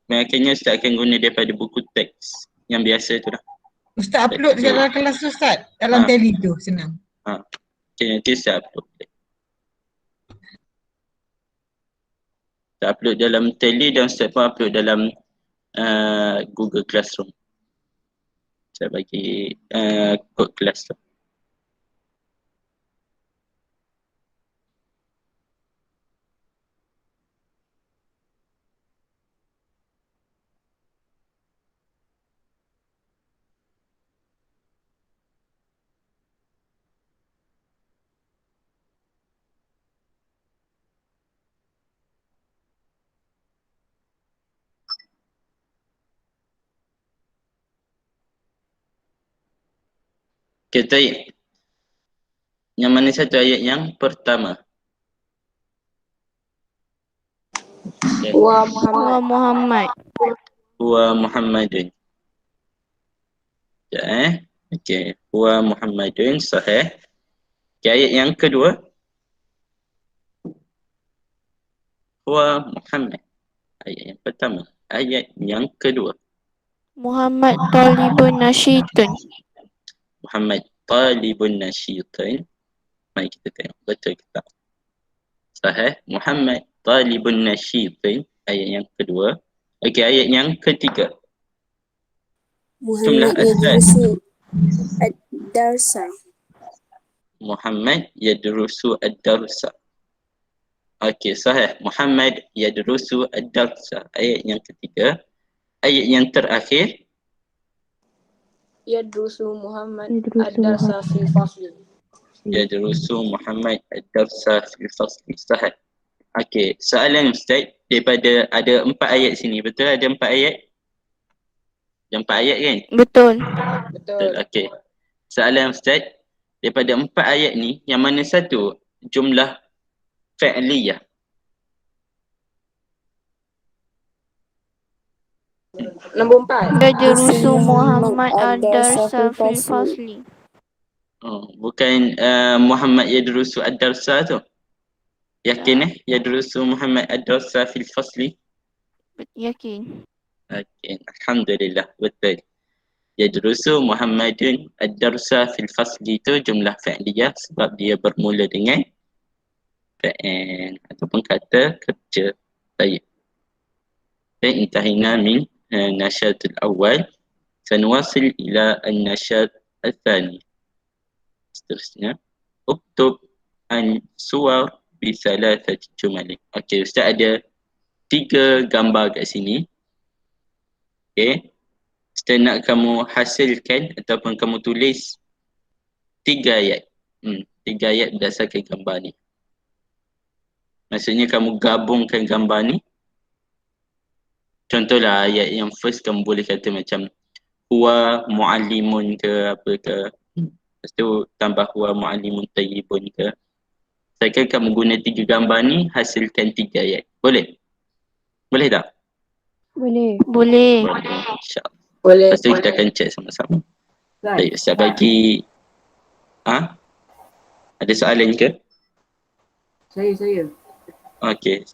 akhirnya Ustaz akan guna daripada buku teks yang biasa tu lah. Ustaz upload dalam kelas tu Ustaz? Dalam tele tu, senang. Okay, nanti Ustaz upload. Ustaz upload dalam tele dan Ustaz pun upload dalam Google Classroom. Saya bagi kod kelas tu. Kita yang mana satu ayat yang pertama? Wa Muhammad. Wa Muhammadun. Ya, okey. Wa Muhammadun sahih. Okay, ayat yang kedua. Wa Muhammad. Ayat yang pertama. Ayat yang kedua. Muhammad talibun nasyitun. Muhammad talibun nasyitun. Mari kita tengok betul ke tak. Sahih. Muhammad talibun nasyitun. Ayat yang kedua. Okey, ayat yang ketiga. Muhammad yadrusu ad-darsa. Muhammad yadrusu ad-darsa. Okey, sahih. Muhammad yadrusu ad-darsa. Ayat yang ketiga. Ayat yang terakhir. Yadrusu Muhammad ad-darsa fil fasli. Yadrusu Muhammad ad-darsa fil fasli. Sahih. Okey, soalan Ustaz, daripada ada 4 ayat sini, betul ada 4 ayat? Ada 4 ayat kan? Betul. Betul. Okey. Soalan Ustaz, daripada 4 ayat ni, yang mana satu jumlah fa'liyah? Nombor 4. Yadrusu Muhammad ad-darsa fil fasli. Bukan Muhammad yadrusu ad-darsa tu. Yakin yadrusu Muhammad ad-darsa fil fasli? Yakin. Okey, alhamdulillah betul. Yadrusu Muhammadun ad-darsa fil fasli tu jumlah fa'liyah sebab dia bermula dengan fa'il ataupun kata kerja. Baik. Intahina min nasyad al-awwal. Sanwasil ila an-nasyad al-thani. Seterusnya. Uktub an-suwar bi thalathati jumalin. Okey, Ustaz ada 3 gambar kat sini. Okey. Ustaz nak kamu hasilkan ataupun kamu tulis 3 ayat. 3 ayat berdasarkan gambar ni. Maksudnya kamu gabungkan gambar ni. Contohlah ayat yang first kamu boleh kata macam huwa muallimun ke apa ke. Lepas tu tambah huwa muallimun tayyibun ke. Sekarang kamu guna 3 gambar ni, hasilkan 3 ayat. Boleh? Boleh tak? Boleh. Boleh. InsyaAllah. Boleh. Lepas tu kita akan check sama-sama. Baik, Ustaz bagi ada soalan ke? Saya. Okey.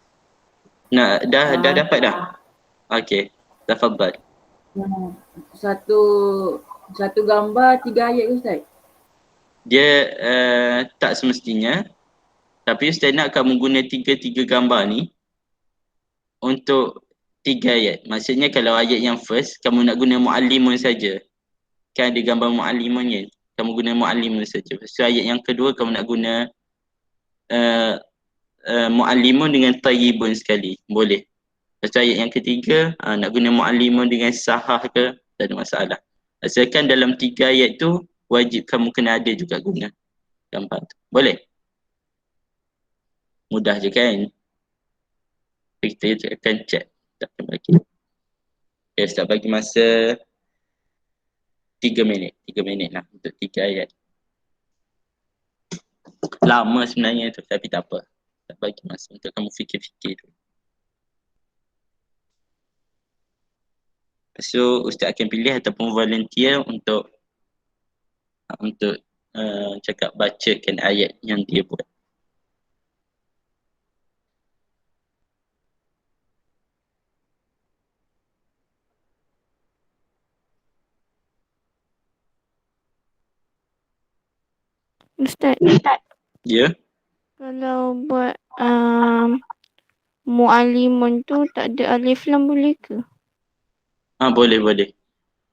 Dah dapat dah? Okey. Tafadhal. Satu Satu gambar 3 ayat ke Ustaz? Dia tak semestinya. Tapi Ustaz nak kamu guna tiga gambar ni untuk 3 ayat. Maksudnya kalau ayat yang first, kamu nak guna mu'allimun saja. Kan ada gambar mu'allimun kan? Kamu guna mu'allimun saja. So ayat yang kedua, kamu nak guna mu'allimun dengan tayyibun sekali. Boleh. Lepas tu ayat yang ketiga, nak guna mu'allimun dengan sahah ke, tak ada masalah. Asalkan dalam 3 ayat tu, wajib kamu kena ada juga guna gambar tu. Boleh? Mudah je kan? Kita akan check. Tak akan bagi. Okay, Ustaz bagi masa 3 minit. 3 minit lah untuk 3 ayat. Lama sebenarnya tu, tapi tak apa. Tak bagi masa untuk kamu fikir-fikir tu. Lepas tu Ustaz akan pilih ataupun volunteer untuk cakap bacakan ayat yang dia buat. Ustaz, Ya? kalau buat mu'allimun tu tak ada alif lam boleh ke? Boleh.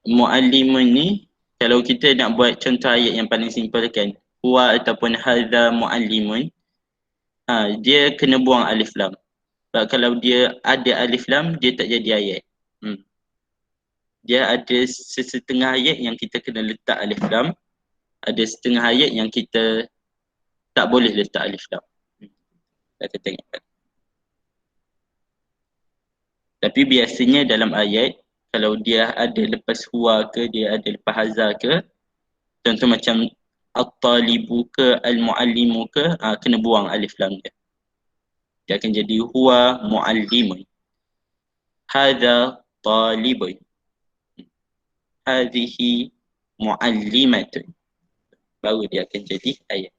Mu'allimun ni, kalau kita nak buat contoh ayat yang paling simple kan, huwa ataupun hadza mu'allimun, dia kena buang alif lam. Sebab kalau dia ada alif lam, dia tak jadi ayat. Dia ada setengah ayat yang kita kena letak alif lam, ada setengah ayat yang kita tak boleh letak alif lam. Kita tengok. Tapi biasanya dalam ayat, kalau dia ada lepas huwa ke, dia ada lepas hazza ke, contoh macam at-talibu ke, al-muallimu ke, kena buang alif lam dia. Dia akan jadi huwa muallimun. Hadza talibun. Hadhihi muallimatun. Baru dia akan jadi ayat.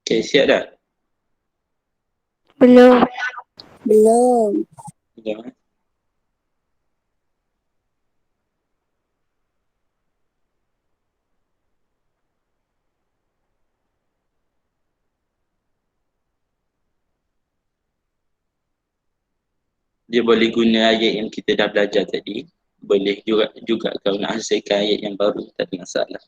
Okay, siap dah? Belum. Belum. Sekejap. Dia boleh guna ayat yang kita dah belajar tadi. Boleh juga kalau nak hasilkan ayat yang baru, tak ada masalah.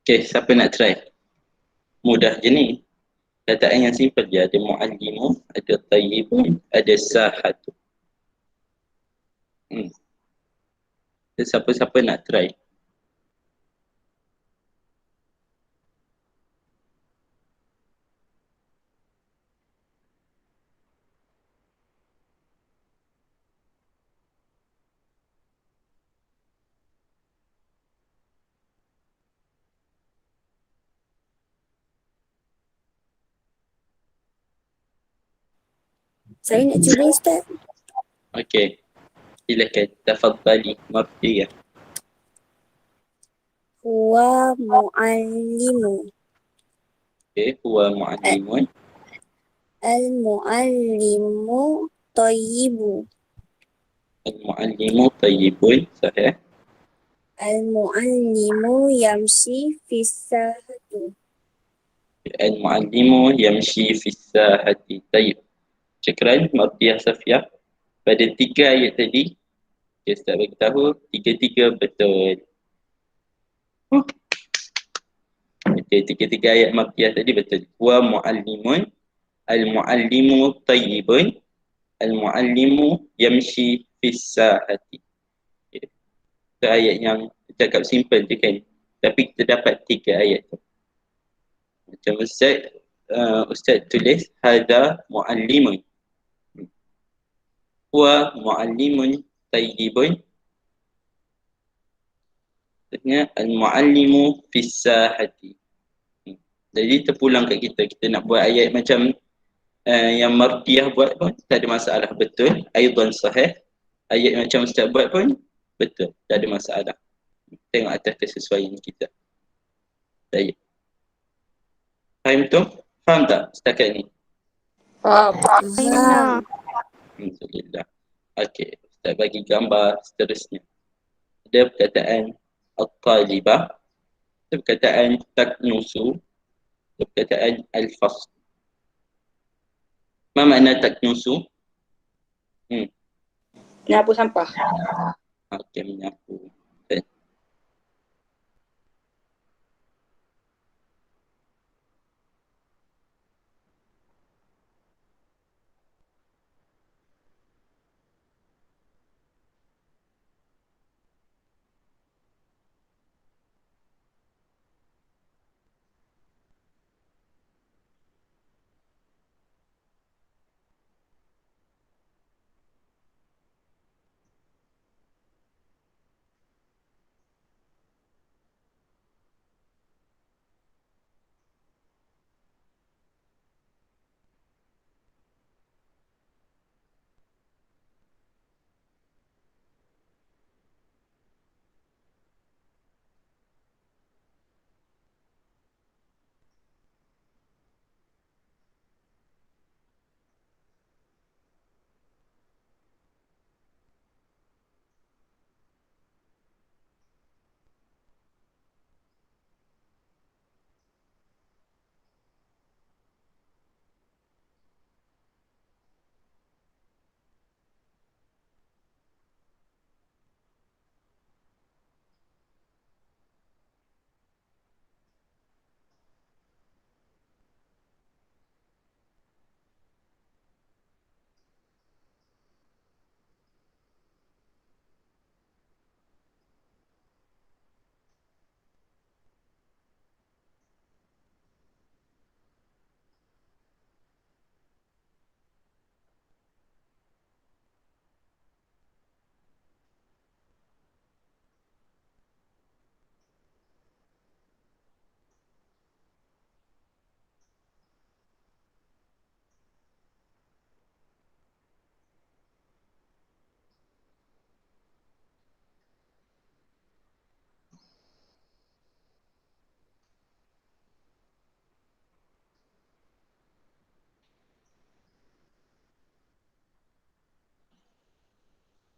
Okay, siapa nak try? Mudah je ni. Kataan yang simple je. Ada mu'allimu, ada tayyibun, ada sahatu. Siapa-siapa nak try? Saya nak cuba Ustaz. Okay. Silakan. Tafadhali. Martiyah. Huwa mu'allimu. Okay. Huwa mu'allimun. Al-mu'allimu tayyibu. Al-mu'allimu tayyibun. Sahih. Al-mu'allimu yamshi fis-sahati. Al-mu'allimu yamshi fis sahati. Tayyib. Syukran. Martiyah Safiyah. Pada 3 ayat tadi, saya Ustaz bagi tahu, 3-3 betul. Okay, 3-3 ayat Martiyah tadi betul. Wa mu'allimun, al-mu'allimu tayyibun, al-mu'allimu yamshi fis sahati. Okay. Itu ayat yang cakap simple je kan. Tapi kita dapat 3 ayat tu. Macam Ustaz tulis, hada mu'allimun. Huwa mu'allimun tayyibun. Maksudnya al-mu'allimu fis sahati. Jadi terpulang kat kita. Kita nak buat ayat macam yang Martiyah buat pun tak ada masalah. Betul. Aidan sahih. Ayat macam Ustaz buat pun betul. Tak ada masalah. Tengok atas kesesuaian kita. Baik. Faham tu? Faham tak setakat ni? Aina. Alhamdulillah. Okey. Ustaz bagi gambar seterusnya. Ada perkataan al-talibah. Ada perkataan taknusu. Ada perkataan al-fasl. Apa makna taknusu? Nyapu sampah. Okey, menyapu.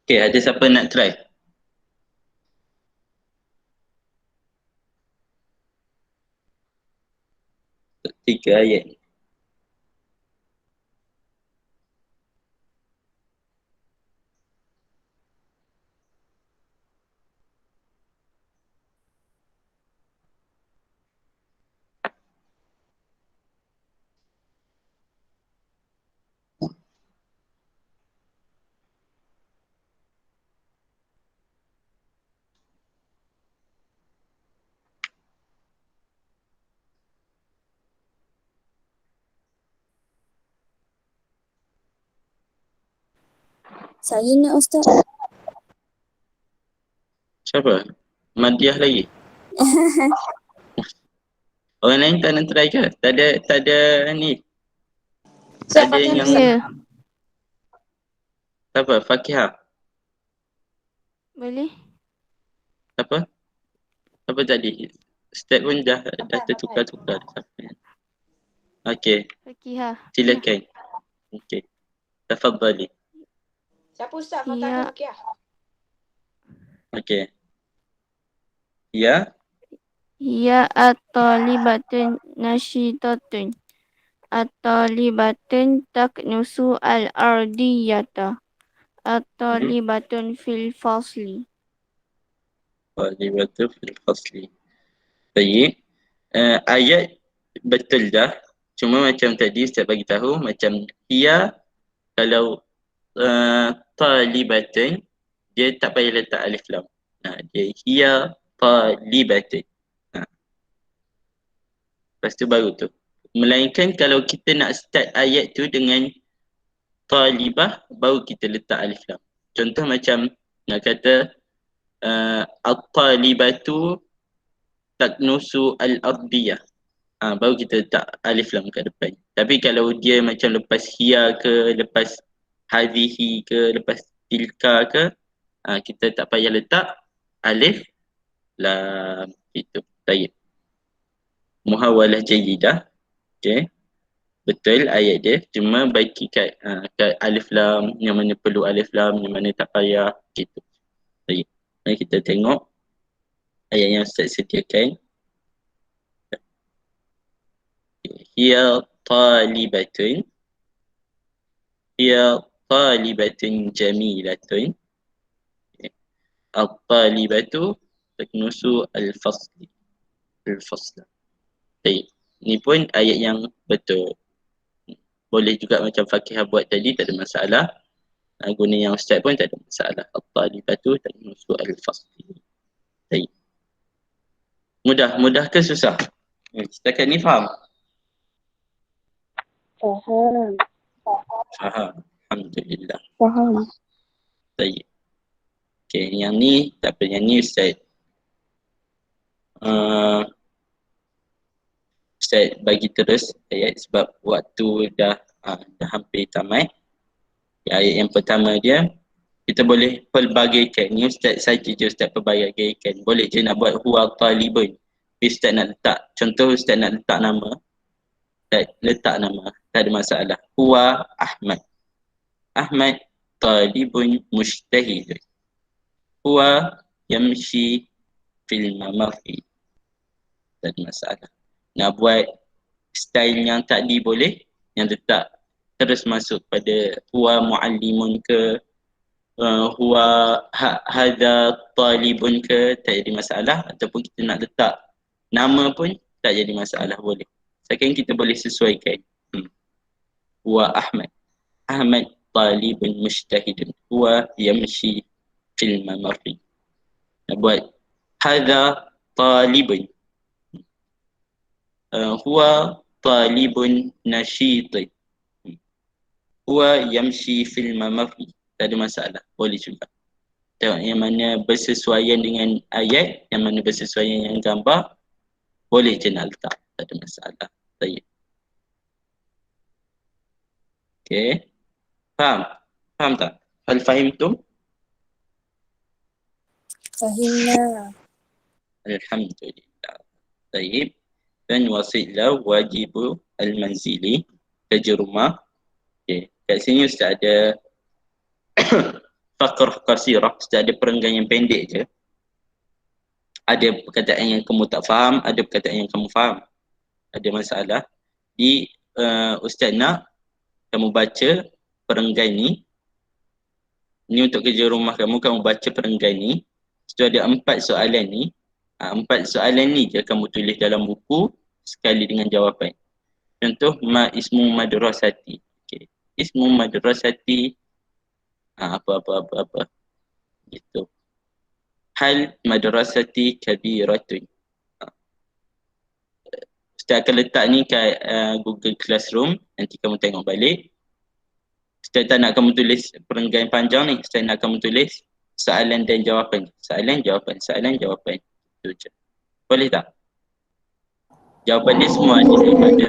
Okay, ada siapa nak try? Tiga ayat. Saya nak Ustaz. Siapa? Madiah lagi? Orang lain tak nak try ke? Tak ada ni. Tak ada yang Ya. apa? Fakihah. Boleh? Apa tadi? Step pun dah tertukar-tukar. Okey, Fakihah. silakan. Okey. Tafadhali. Siapa Ustaz? Ya. Fatah Rukiah. Okey. Ya. Ya at-talibatun nasyidatun. At-talibatun taknusu al-ardiyata. At-talibatun fil fasli. Talibatu fil fasli. Baik. Ayat betul dah. Cuma macam tadi Ustaz bagi tahu macam ia kalau talibatun dia tak payah letak alif lam. Dia ia talibatun. Lepas tu baru tu. Melainkan kalau kita nak start ayat tu dengan talibah, baru kita letak alif lam. Contoh macam nak kata at-talibatu taknusu al-ardiyah. Baru kita letak alif lam kat depan. Tapi kalau dia macam lepas hiya ke, lepas hadhihi ke, lepas tilka ke, kita tak payah letak alif lam. Itu. Baik. Muhawalah jayyidah. Okay. Betul ayat dia. Cuma bagi kat alif lam, yang mana perlu alif lam, yang mana tak payah. Gitu. Baik. Mari kita tengok ayat yang Ustaz sediakan. Hiya talibatun. Hiya talibatun jamilatun. At-talibatu taknusu al-fasli. Al-fasla. Baik. Ni pun ayat yang betul. Boleh juga macam Fakihah buat tadi, tak ada masalah. Guna yang Ustaz pun tak ada masalah. At-talibatu taknusu al-fasli. Baik. Mudah ke susah? Setakat ni faham? Faham. Faham. Alhamdulillah. Faham. Baik. Okay, yang ni tak apa. Yang ni Ustaz Ustaz bagi terus ayat sebab waktu dah hampir tamat. Ayat yang pertama dia kita boleh pelbagaikan. Ni Ustaz saja je Ustaz pelbagaikan. Boleh je nak buat huwa talibun. Ustaz nak letak, contoh Ustaz nak letak nama. Ustaz letak nama, tak ada masalah. Huwa Ahmad. Ahmad talibun mujtahid. Huwa yamshi fil mamarri. Tak ada masalah. Nak buat style yang tadi boleh, yang letak terus masuk pada huwa muallimun ke, huwa hadha talibun ke, tak jadi masalah. Ataupun kita nak letak nama pun tak jadi masalah, boleh. Sekarang kita boleh sesuaikan. Huwa Ahmad. Ahmad talibun mujtahidun. Huwa yamshi fil mamarri. Nak buat hadha talibun. Huwa talibun nashitin. Huwa yamshi fil mamarri. Tak ada masalah, boleh juga. Tengok yang mana bersesuaian dengan ayat, yang mana bersesuaian dengan gambar, boleh je nak letak, tak ada masalah. Baik. Okay. Faham? Faham tak? Hal fahimtum? Fahimna. Alhamdulillah. Baik. Dan wasilah wajibu al-manzili, kerja rumah. Okay. Kat sini Ustaz ada faqrah qasirah, Ustaz ada perenggan yang pendek je. Ada perkataan yang kamu tak faham, ada perkataan yang kamu faham. Ada masalah. Ustaz nak kamu baca perenggan ni. Ni untuk kerja rumah kamu, kamu baca perenggan ni. Lepas ada 4 soalan ni. 4 soalan ni je kamu tulis dalam buku sekali dengan jawapan. Contoh, ma ismu madrasati. Okay. Ismu madrasati apa. Gitu. Hal madrasati kabiratun. Ustaz akan letak ni kat Google Classroom. Nanti kamu tengok balik. Ustaz Saya tak nak kamu tulis perenggan panjang ni. Saya nak kamu tulis soalan dan jawapan. Soalan, jawapan, soalan, jawapan. Itu je. Boleh tak? Jawapan dia semua ada pada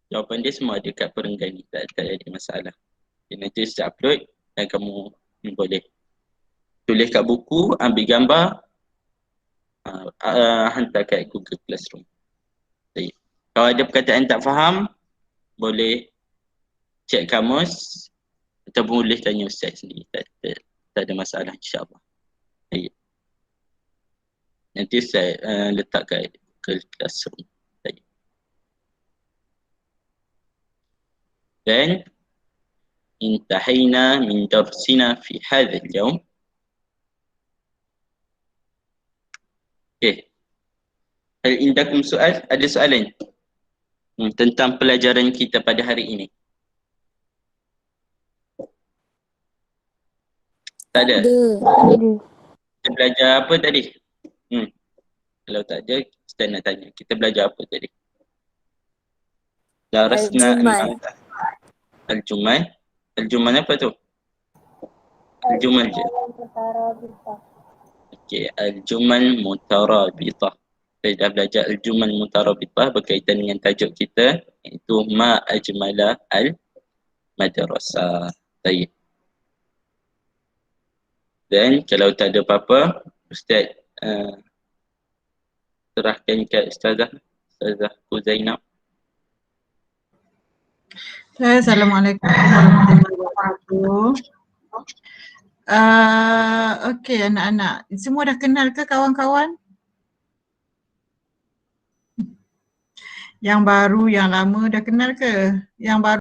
jawapan dia semua ada kat perenggan ni. Tak ada masalah. Okay, nanti saya upload dan kamu boleh tulis kat buku, ambil gambar, hantar kat Google Classroom. Baik. Kalau ada perkataan tak faham, boleh cek kamus ataupun boleh tanya Ustaz sendiri. Tak ada masalah, insyaAllah. Baik. Nanti saya letak kat Google Classroom. Baik. Dan intahayna min darsina fi hadzal yawm. Okay. Hal indakum soal? Ada soalan tentang pelajaran kita pada hari ini? Tak ada? Kita belajar apa tadi? Kalau tak ada, kita nak tanya. Kita belajar apa tadi? Darasna Al-Jumal. Al-Jumal apa tu? Al-Jumal je. Okey, Al-Jumal Mutarabitah. Saya dah belajar Al-Jumal Mutarabitah berkaitan dengan tajuk kita, iaitu Ma Ajmala Al-Madrasah. Baik. Dan kalau tak ada apa-apa, Ustaz serahkan ke Ustazah Zainab. Assalamualaikum warahmatullahi wabarakatuh. Okey anak-anak, semua dah kenal ke kawan-kawan? Yang baru, yang lama dah kenal ke? Yang baru